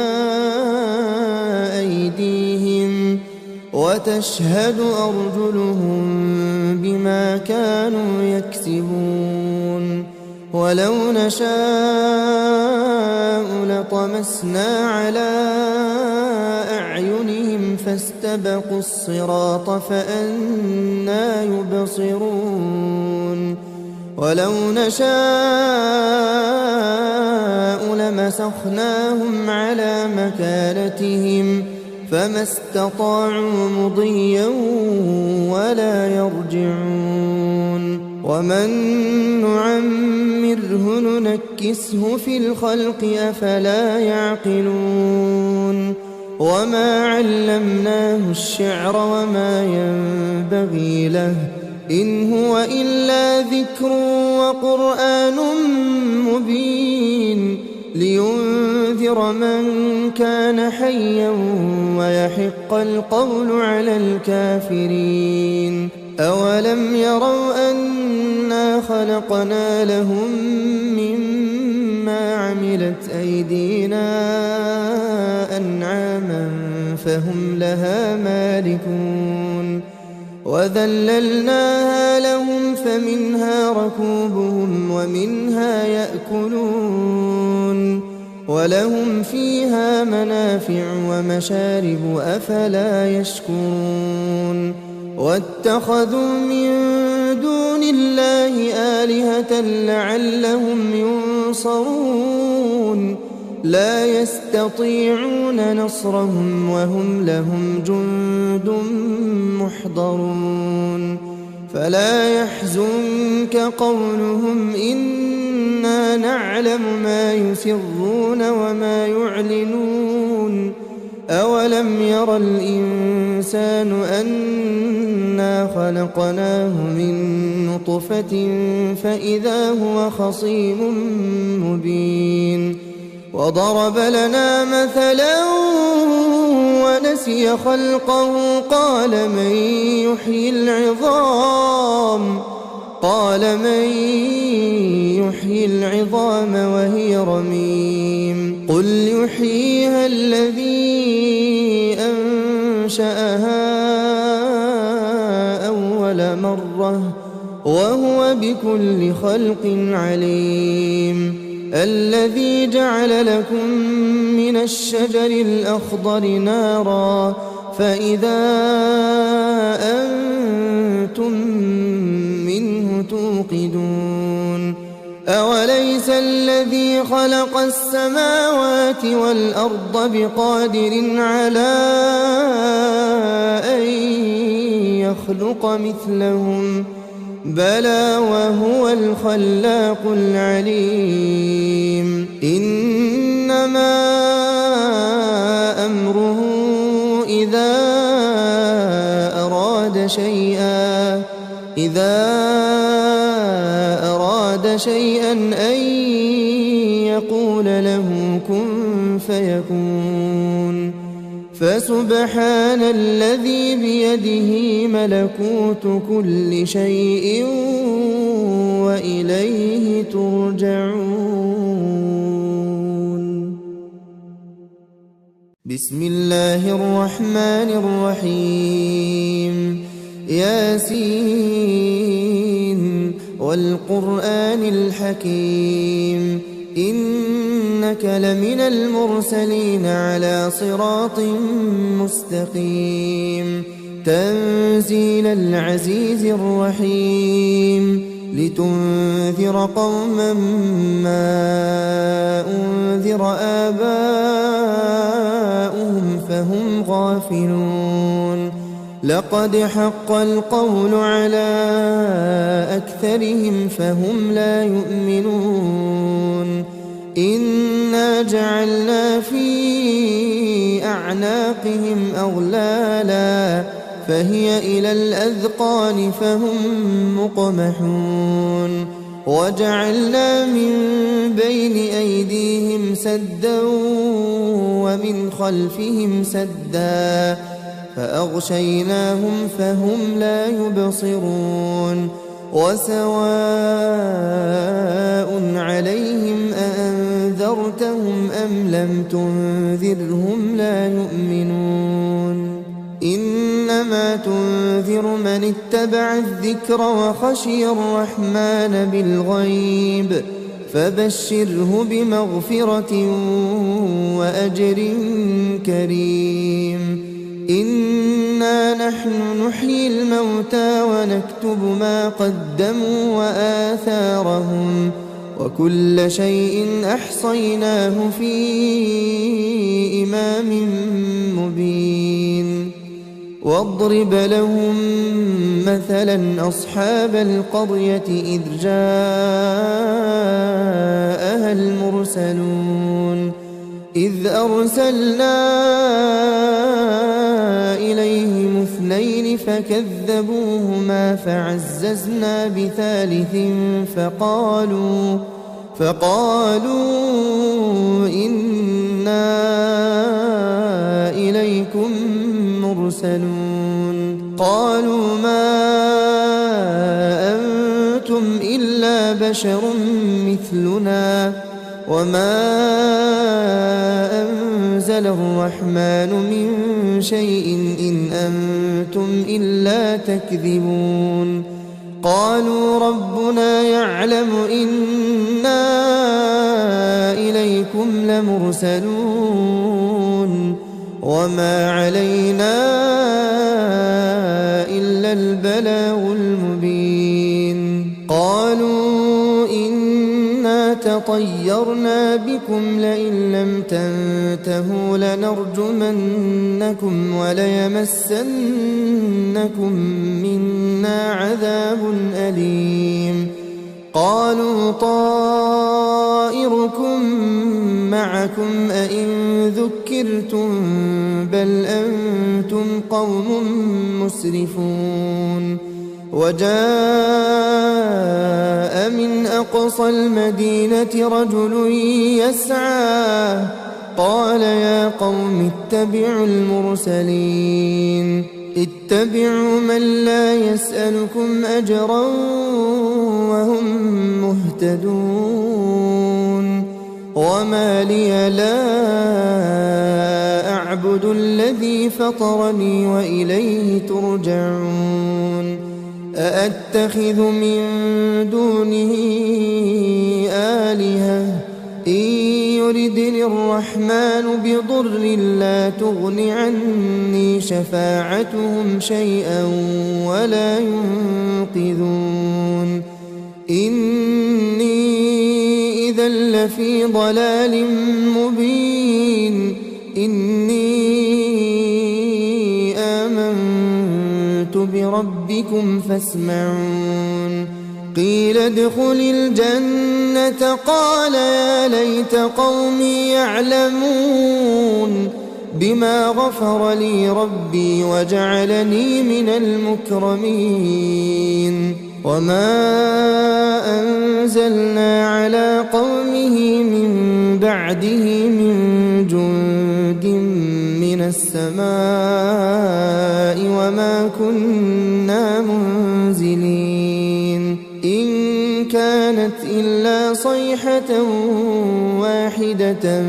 أيديهم وتشهد أرجلهم بما كانوا يكسبون ولو نشاء لطمسنا على أعينهم فاستبقوا الصراط فأنى يبصرون ولو نشاء لمسخناهم على مكانتهم فما استطاعوا مضيا ولا يرجعون ومن نعمره ننكسه في الخلق أفلا يعقلون وما علمناه الشعر وما ينبغي له إن هو إلا ذكر وقرآن مبين لينذر من كان حيا ويحق القول على الكافرين أولم يروا أنا خلقنا لهم مما عملت أيدينا أنعاما فهم لها مالكون وذللناها لهم فمنها ركوبهم ومنها يأكلون ولهم فيها منافع ومشارب أفلا يشكرون واتخذوا من دون الله آلهة لعلهم ينصرون لا يستطيعون نصرهم وهم لهم جند محضرون فلا يحزنك قولهم إنا نعلم ما يسرون وما يعلنون أولم ير الإنسان أنا خلقناه من نطفة فإذا هو خصيم مبين وضرب لنا مثلا ونسي خلقه قال من يحيي العظام وهي رميم قل يحييها الذي أنشأها وهو بكل خلق عليم الذي جعل لكم من الشجر الأخضر نارا فإذا أنتم منه توقدون أوليس الذي خلق السماوات والأرض بقادر على أن يخلق مثلهم بلى وهو الخلاق العليم إنما أمره إذا أراد شيئا أن يقول له كن فيكون فسبحان الذي بيده ملكوت كل شيء وإليه ترجعون. بسم الله الرحمن الرحيم ياسين والقرآن الحكيم إنك لمن المرسلين على صراط مستقيم تنزيل العزيز الرحيم لتنذر قوما ما أنذر آباؤهم فهم غافلون لقد حق القول على أكثرهم فهم لا يؤمنون إنا جعلنا في أعناقهم أغلالا فهي إلى الأذقان فهم مقمحون وجعلنا من بين أيديهم سدا ومن خلفهم سدا فأغشيناهم فهم لا يبصرون وسواء عليهم أأنذرتهم أم لم تنذرهم لا يؤمنون إنما تنذر من اتبع الذكر وخشي الرحمن بالغيب فبشره بمغفرة وأجر كريم إنا نحن نحيي الموتى ونكتب ما قدموا وآثارهم وكل شيء أحصيناه في إمام مبين واضرب لهم مثلا أصحاب القرية إذ جاءها المرسلون إذ أرسلنا إليهم اثنين فكذبوهما فعززنا بثالث فقالوا إنا إليكم مرسلون قالوا ما أنتم إلا بشر مثلنا وما أنزل الرحمن من شيء إن أنتم إلا تكذبون قالوا ربنا يعلم إنا إليكم لمرسلون وما علينا إلا البلاغ المبين قالوا إنا تطيرنا بكم لئن لم تنتهوا لنرجمنكم وليمسنكم منا عذاب أليم قالوا طائركم معكم أئن ذكرتم بل أنتم قوم مسرفون وجاء من أقصى المدينة رجل يسعى قال يا قوم اتبعوا المرسلين اتبعوا من لا يسألكم أجرا وهم مهتدون وما لي لا أعبد الذي فطرني وإليه ترجعون أأتخذ من دونه آلهة إن يردني الرحمن بضر لا تغن عني شفاعتهم شيئا ولا ينقذون إني إذا لفي ضلال مبين إني آمنت بربكم فاسمعون قيل ادخل الجنة قال يا ليت قومي يعلمون بما غفر لي ربي وجعلني من المكرمين وما أنزلنا على قومه من بعده من جند من السماء وما كنا منزلين إن كانت إلا صيحة واحدة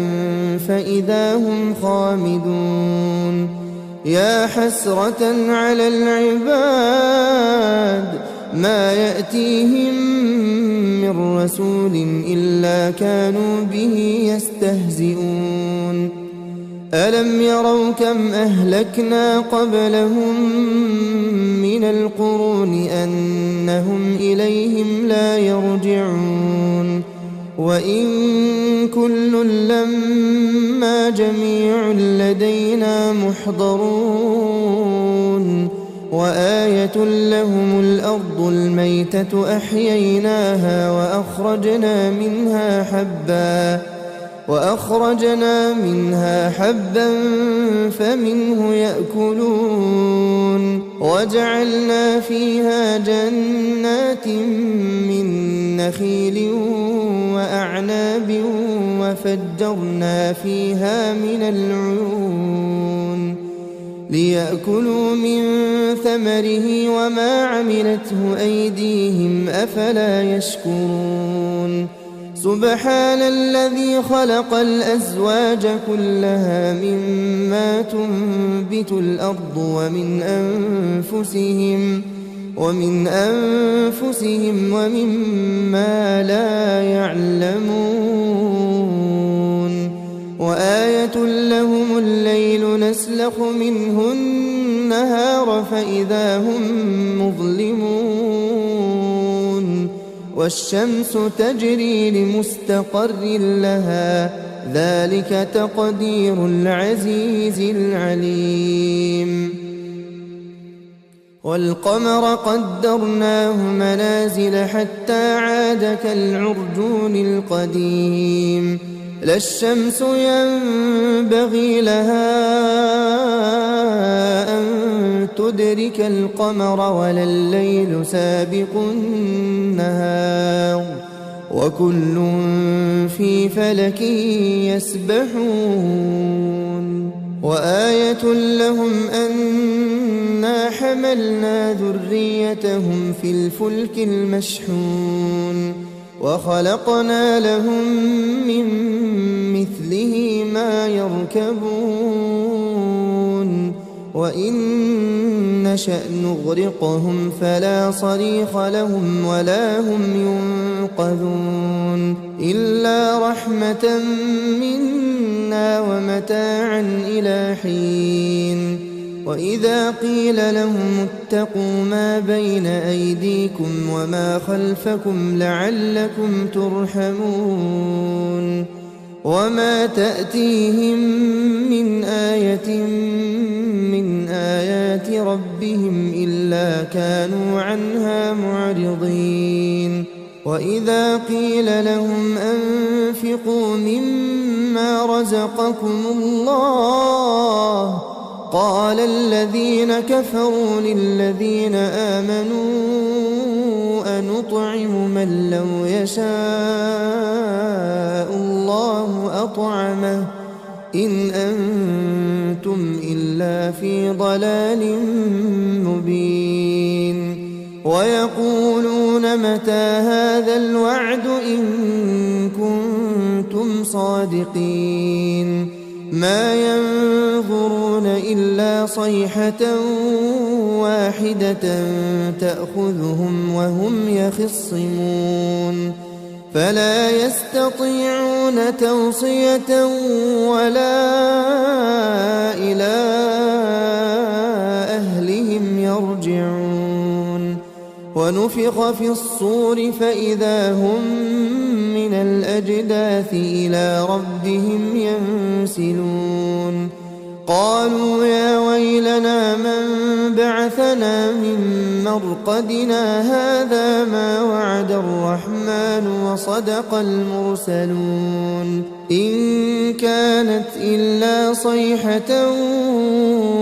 فإذا هم خامدون يا حسرة على العباد ما يأتيهم من رسول إلا كانوا به يستهزئون ألم يروا كم أهلكنا قبلهم من القرون أنهم إليهم لا يرجعون وإن كل لما جميع لدينا محضرون وآية لهم الأرض الميتة أحييناها وأخرجنا منها حبا فمنه يأكلون وجعلنا فيها جنات من نخيل وأعناب وفجرنا فيها من العيون ليأكلوا من ثمره وما عملته أيديهم أفلا يشكرون سبحان الذي خلق الأزواج كلها مما تنبت الأرض ومن أنفسهم ومما لا يعلمون وآية لهم الليل نسلخ منه النهار فإذا هم مظلمون والشمس تجري لمستقر لها ذلك تقدير العزيز العليم والقمر قدرناه منازل حتى عاد كالعرجون القديم لا الشمس ينبغي لها أن تدرك القمر ولا الليل سابق النهار وكل في فلك يسبحون وآية لهم أنا حملنا ذريتهم في الفلك المشحون وخلقنا لهم من مثله ما يركبون وإن نشأ نغرقهم فلا صريخ لهم ولا هم ينقذون إلا رحمة منا ومتاعا إلى حين وإذا قيل لهم اتقوا ما بين أيديكم وما خلفكم لعلكم ترحمون وما تأتيهم من آية من آيات ربهم إلا كانوا عنها معرضين وإذا قيل لهم أنفقوا مما رزقكم الله قال الذين كفروا للذين آمنوا أنطعم من لو يشاء الله أطعمه إن أنتم إلا في ضلال مبين ويقولون متى هذا الوعد إن كنتم صادقين ما ينظرون إلا صيحة واحدة تأخذهم وهم يخصمون فلا يستطيعون توصية ولا إلى أهلهم يرجعون ونفخ في الصور فإذا هم من الأجداث إلى ربهم ينسلون قالوا يا ويلنا من بعثنا من مرقدنا هذا ما وعد الرحمن وصدق المرسلون إن كانت إلا صيحة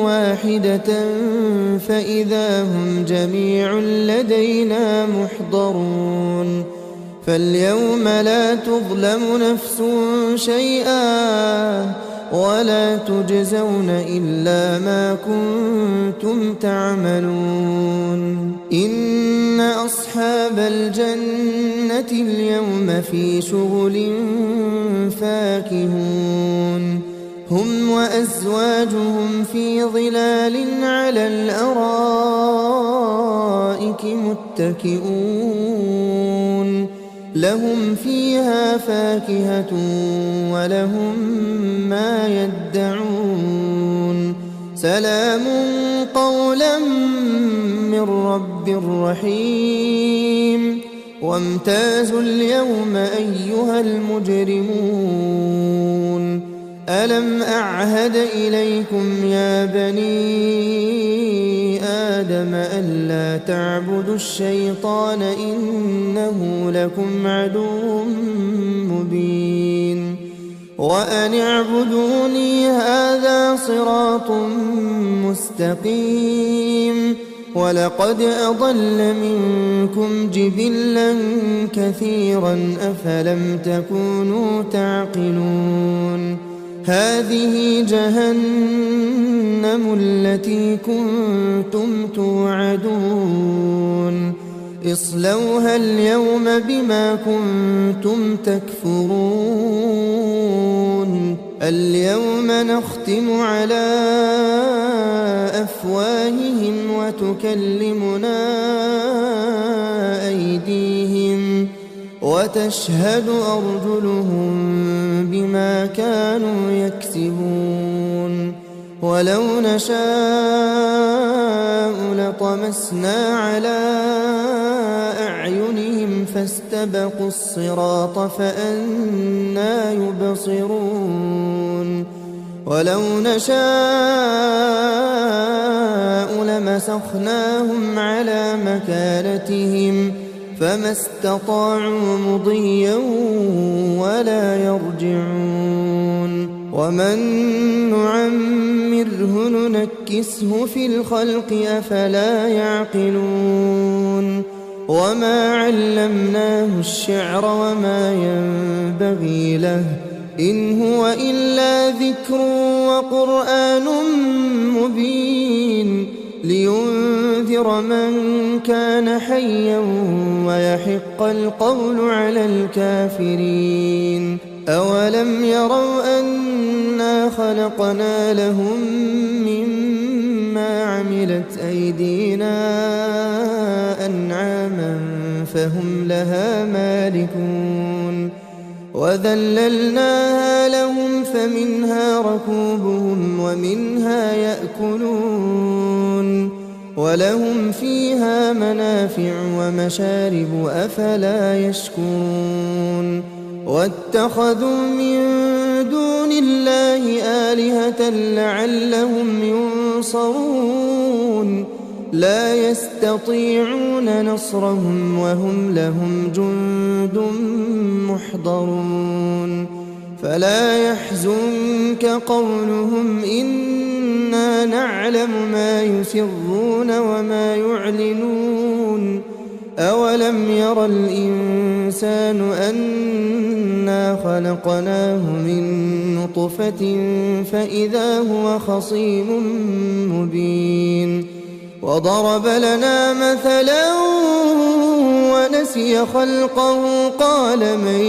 واحدة فإذا هم جميع لدينا محضرون فاليوم لا تظلم نفس شيئا ولا تجزون إلا ما كنتم تعملون إن أصحاب الجنة اليوم في شغل فاكهون هم وأزواجهم في ظلال على الأرائك متكئون لهم فيها فاكهة ولهم ما يدعون سلام قولا من رب رحيم وامتازوا اليوم أيها المجرمون ألم أعهد إليكم يا بني آدم ألا تعبدوا الشيطان إنه لكم عدو مبين وأن اعبدوني هذا صراط مستقيم ولقد أضل منكم جبلا كثيرا أفلم تكونوا تعقلون هذه جهنم التي كنتم توعدون اصلوها اليوم بما كنتم تكفرون اليوم نختم على أفواههم وتكلمنا أيديهم وتشهد أرجلهم بما كانوا يكسبون ولو نشاء لطمسنا على أعينهم فاستبقوا الصراط فأنى يبصرون ولو نشاء لمسخناهم على مكانتهم فما استطاعوا مضيا ولا يرجعون ومن نعمره ننكسه في الخلق أفلا يعقلون وما علمناه الشعر وما ينبغي له إن هو إلا ذكر وقرآن مبين لينذر من كان حيا ويحق القول على الكافرين أولم يروا أنا خلقنا لهم مما عملت أيدينا أنعاما فهم لها مالكون وذللناها لهم فمنها ركوبهم ومنها يأكلون ولهم فيها منافع ومشارب أفلا يشكرون واتخذوا من دون الله آلهة لعلهم ينصرون لا يستطيعون نصرهم وهم لهم جند محضرون فلا يحزنك قولهم إنا نعلم ما يسرون وما يعلنون أولم ير الإنسان أنا خلقناه من نطفة فإذا هو خصيم مبين وضرب لنا مثلا ونسي خلقه قال من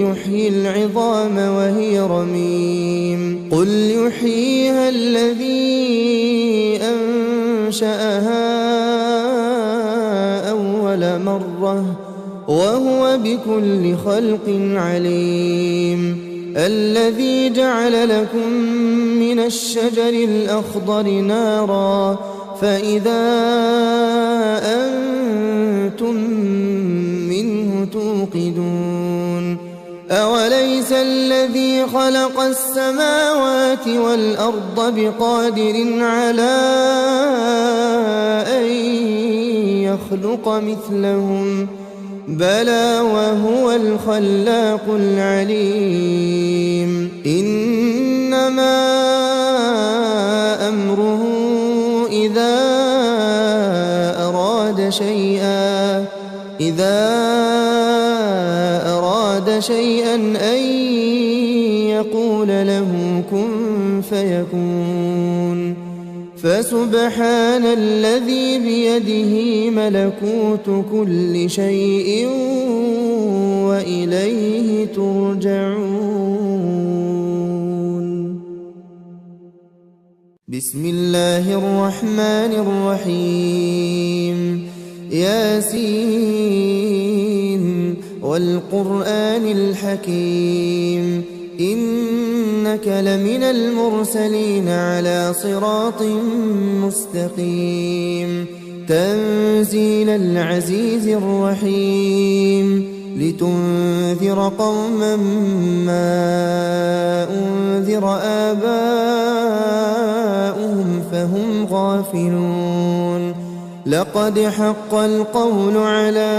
يحيي العظام وهي رميم قل يحييها الذي أنشأها أول مرة وهو بكل خلق عليم الذي جعل لكم من الشجر الأخضر نارا فإذا أنتم منه توقدون أوليس الذي خلق السماوات والأرض بقادر على أن يخلق مثلهم بلى وهو الخلاق العليم إنما أمره إذا أراد شيئا أن يقول له كن فيكون فسبحان الذي بيده ملكوت كل شيء وإليه ترجعون. بسم الله الرحمن الرحيم ياسين والقرآن الحكيم إنك لمن المرسلين على صراط مستقيم تنزيل العزيز الرحيم لتنذر قوما ما أنذر آباؤهم فهم غافلون لقد حق القول على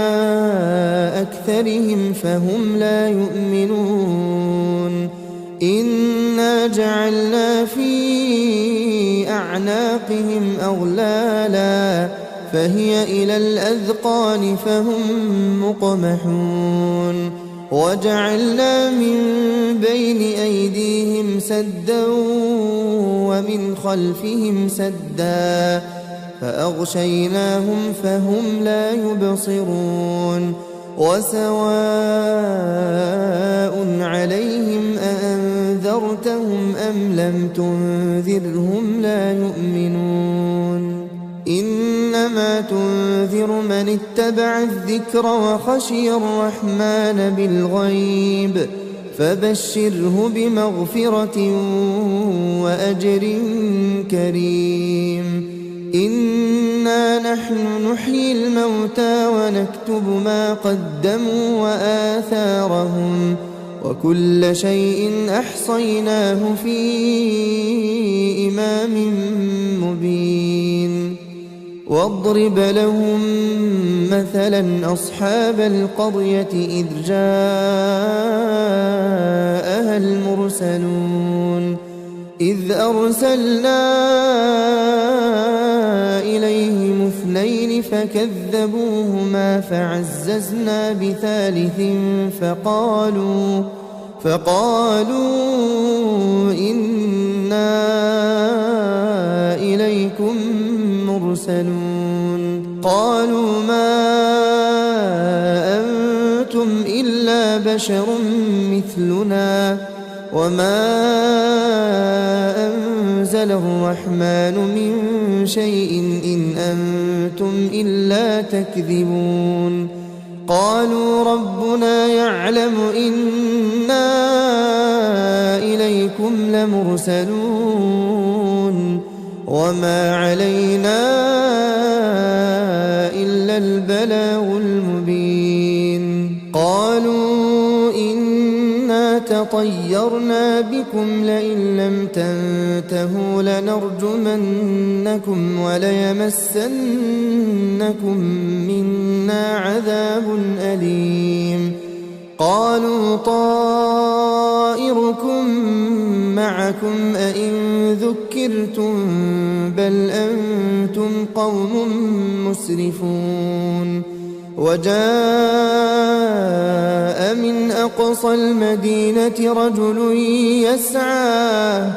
أكثرهم فهم لا يؤمنون إنا جعلنا في أعناقهم أغلالا فهي إلى الأذقان فهم مقمحون وجعلنا من بين أيديهم سدا ومن خلفهم سدا فأغشيناهم فهم لا يبصرون وسواء عليهم أأنذرتهم أم لم تنذرهم لا يؤمنون إنما تنذر من اتبع الذكر وخشي الرحمن بالغيب فبشره بمغفرة وأجر كريم إنا نحن نحيي الموتى ونكتب ما قدموا وآثارهم وكل شيء أحصيناه في إمام مبين واضرب لهم مثلا أصحاب القرية إذ جاءها المرسلون إذ أرسلنا إليهم اثنين فكذبوهما فعززنا بثالث فقالوا إنا إليكم مرسلون قالوا ما أنتم إلا بشر مثلنا وما أنزل الرحمن من شيء إن أنتم إلا تكذبون قالوا ربنا يعلم إنا إليكم لمرسلون وما علينا إلا البلاغ المبين قالوا إنا تطيرنا بكم لئن لم تنتهوا لنرجمنكم وليمسنكم منا عذاب أليم قالوا طائركم معكم أئن ذكرتم بل أنتم قوم مسرفون وجاء من أقصى المدينة رجل يسعى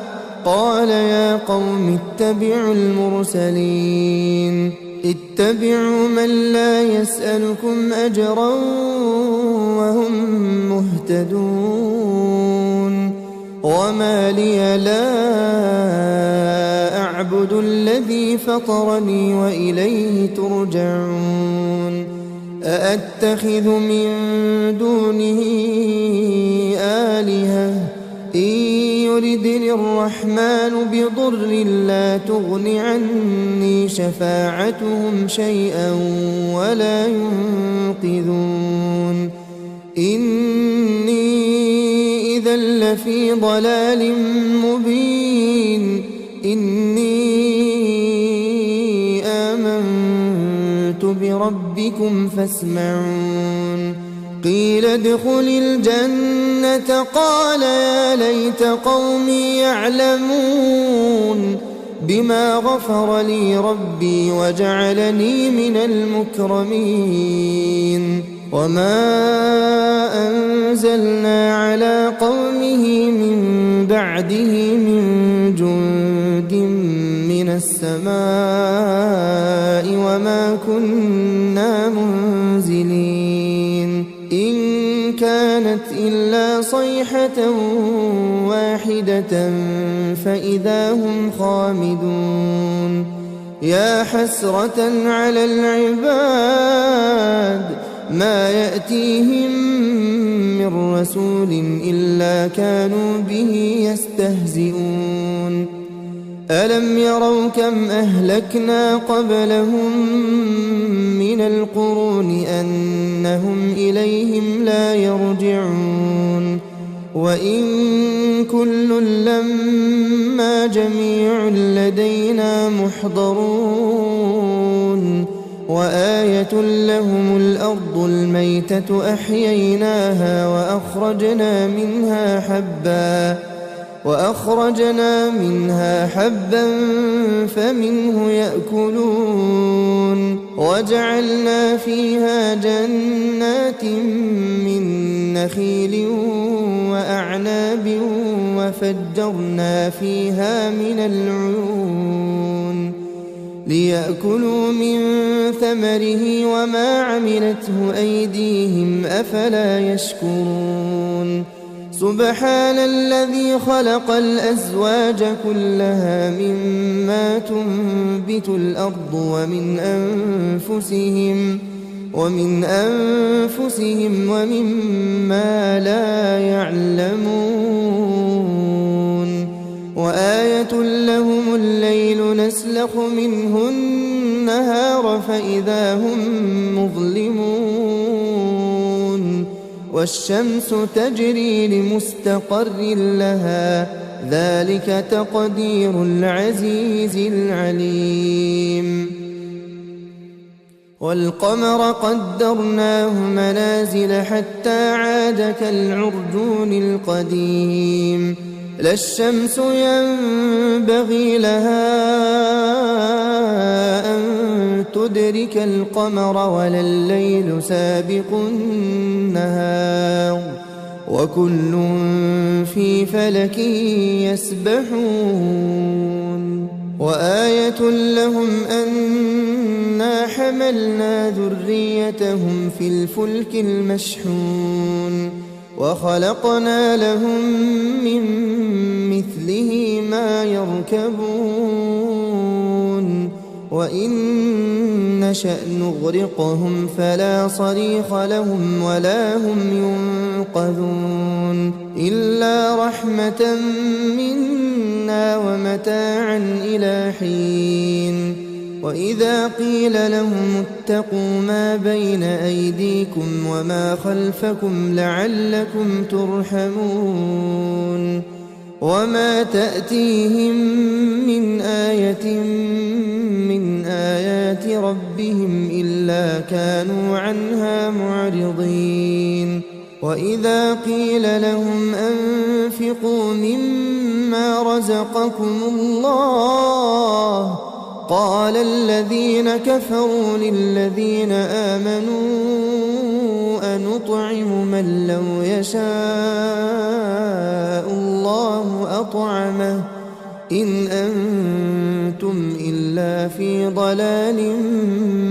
قال يا قوم اتبعوا المرسلين اتبعوا من لا يسألكم أجرا وهم مهتدون وما لي لا أعبد الذي فطرني وإليه ترجعون أأتخذ من دونه آلهة إن يردني الرحمن بضر لا تغن عني شفاعتهم شيئا ولا ينقذون إني إذا لفي ضلال مبين إني آمنت بربكم فاسمعون قيل ادخل الجنة قال يا ليت قومي يعلمون بما غفر لي ربي وجعلني من المكرمين وما أنزلنا على قومه من بعده من جند من السماء وما كنا منزلين إن كانت إلا صيحة واحدة فإذا هم خامدون يا حسرة على العباد ما يأتيهم من رسول إلا كانوا به يستهزئون ألم يروا كم أهلكنا قبلهم من القرون أنهم إليهم لا يرجعون وإن كل لما جميع لدينا محضرون وآية لهم الأرض الميتة أحييناها وأخرجنا منها حبا فمنه يأكلون وجعلنا فيها جنات من نخيل وأعناب وفجرنا فيها من العيون ليأكلوا من ثمره وما عملته أيديهم أفلا يشكرون سبحان الذي خلق الأزواج كلها مما تنبت الأرض ومن أنفسهم ومما لا يعلمون وآية لهم الليل نسلخ منه النهار فإذا هم مظلمون والشمس تجري لمستقر لها ذلك تقدير العزيز العليم والقمر قدرناه منازل حتى عاد كالعرجون القديم لا الشمس ينبغي لها أن تدرك القمر ولا الليل سابق النهار وكل في فلك يسبحون وآية لهم أنا حملنا ذريتهم في الفلك المشحون وخلقنا لهم من مثله ما يركبون وإن نشأ نغرقهم فلا صريخ لهم ولا هم ينقذون إلا رحمة منا ومتاعا إلى حين وإذا قيل لهم اتقوا ما بين أيديكم وما خلفكم لعلكم ترحمون وما تأتيهم من آية من آيات ربهم إلا كانوا عنها معرضين وإذا قيل لهم أنفقوا مما رزقكم الله قال الذين كفروا للذين آمنوا أنطعم من لو يشاء الله أطعمه إن أنتم إلا في ضلال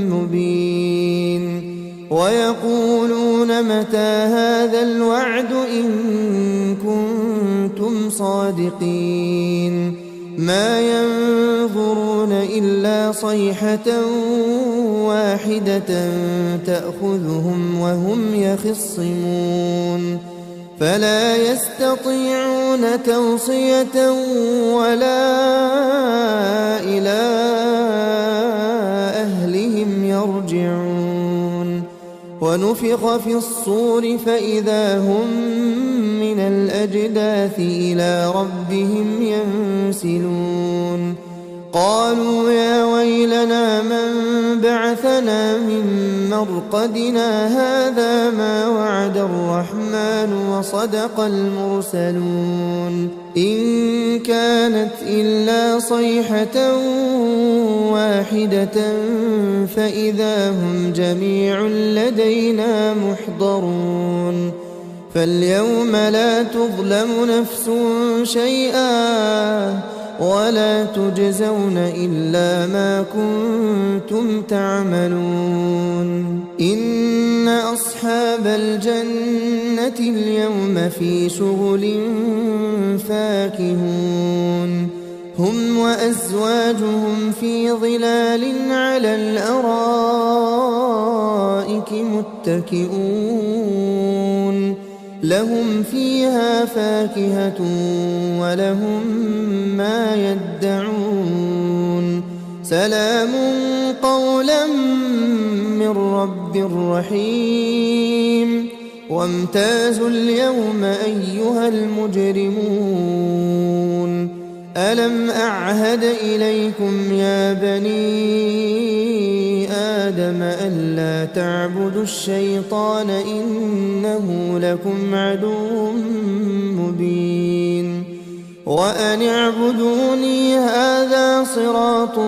مبين ويقولون متى هذا الوعد إن كنتم صادقين ما ينظرون إلا صيحة واحدة تأخذهم وهم يخصمون فلا يستطيعون توصية ولا إلى أهلهم يرجعون ونفخ في الصور فإذا هم من الأجداث إلى ربهم ينسلون قالوا يا ويلنا من بعثنا من مرقدنا هذا ما وعد الرحمن وصدق المرسلون إن كانت إلا صيحة واحدة فإذا هم جميع لدينا محضرون فاليوم لا تظلم نفس شيئا ولا تجزون إلا ما كنتم تعملون إن أصحاب الجنة اليوم في شغل فاكهون هم وأزواجهم في ظلال على الأرائك متكئون لهم فيها فاكهة ولهم ما يدعون سلام قولا من رب رحيم وامتازوا اليوم أيها المجرمون ألم أعهد إليكم يا بني آدم ألا تعبدوا الشيطان إنه لكم عدو مبين وأن اعبدوني هذا صراط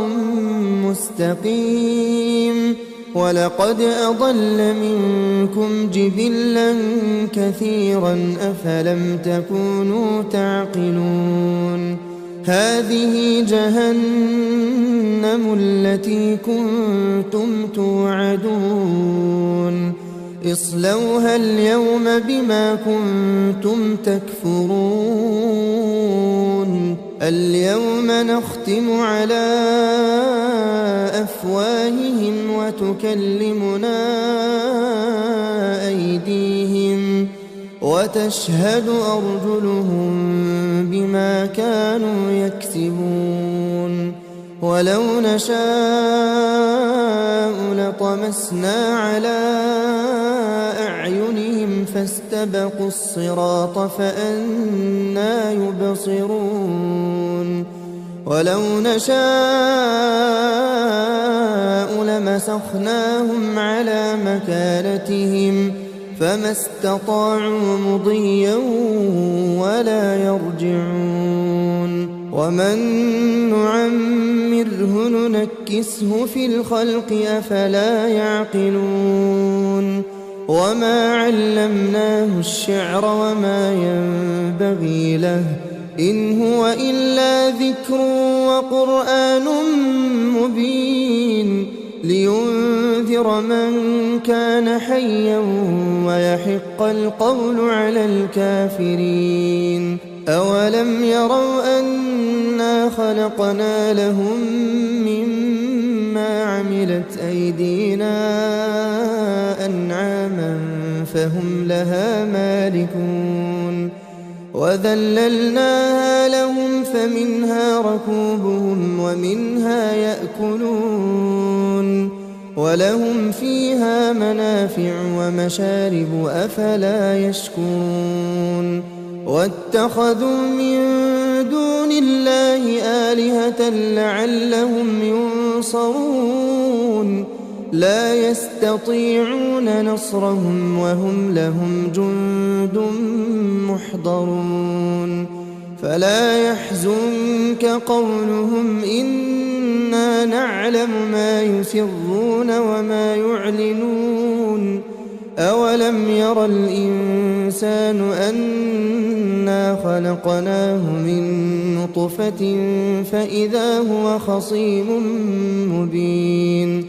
مستقيم ولقد أضل منكم جبلا كثيرا أفلم تكونوا تعقلون هذه جهنم التي كنتم توعدون اصلوها اليوم بما كنتم تكفرون اليوم نختم على أفواههم وتكلمنا أيديهم وتشهد أرجلهم بما كانوا يكسبون ولو نشاء لطمسنا على أعينهم فاستبقوا الصراط فأنى يبصرون ولو نشاء لمسخناهم على مكانتهم فما استطاعوا مضيا ولا يرجعون ومن نعمره ننكسه في الخلق أفلا يعقلون وما علمناه الشعر وما ينبغي له إن هو إلا ذكر وقرآن مبين لينذر من كان حيا ويحق القول على الكافرين أولم يروا أنا خلقنا لهم مما عملت أيدينا أنعاما فهم لها مالكون وذللناها لهم فمنها ركوبهم ومنها يأكلون ولهم فيها منافع ومشارب أفلا يشكرون واتخذوا من دون الله آلهة لعلهم ينصرون لا يستطيعون نصرهم وهم لهم جند محضرون فلا يحزنك قولهم إنا نعلم ما يسرون وما يعلنون أولم ير الإنسان أنا خلقناه من نطفة فإذا هو خصيم مبين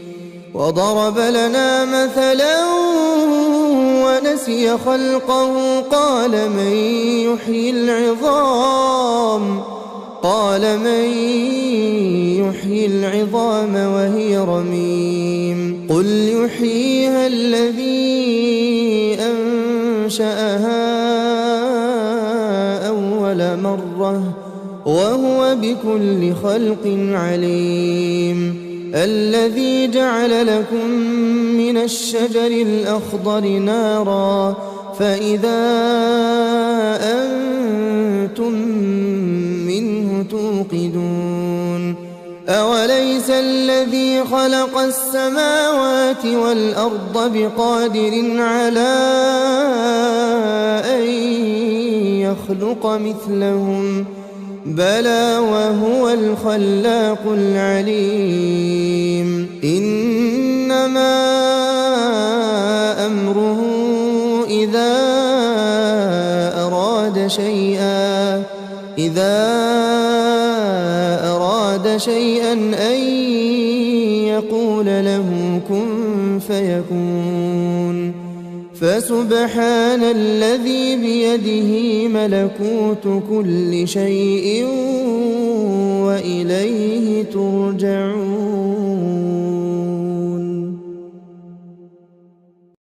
وضرب لنا مثلا ونسي خلقه قال من يحيي العظام وهي رميم قل يحييها الذي أنشأها أول مرة وهو بكل خلق عليم الذي جعل لكم من الشجر الأخضر نارا فإذا أنتم منه توقدون أوليس الذي خلق السماوات والأرض بقادر على أن يخلق مثلهم بلى وهو الخلاق العليم إنما أمره إذا أراد شيئا أن يقول له كن فيكون فسبحان الذي بيده ملكوت كل شيء وإليه ترجعون.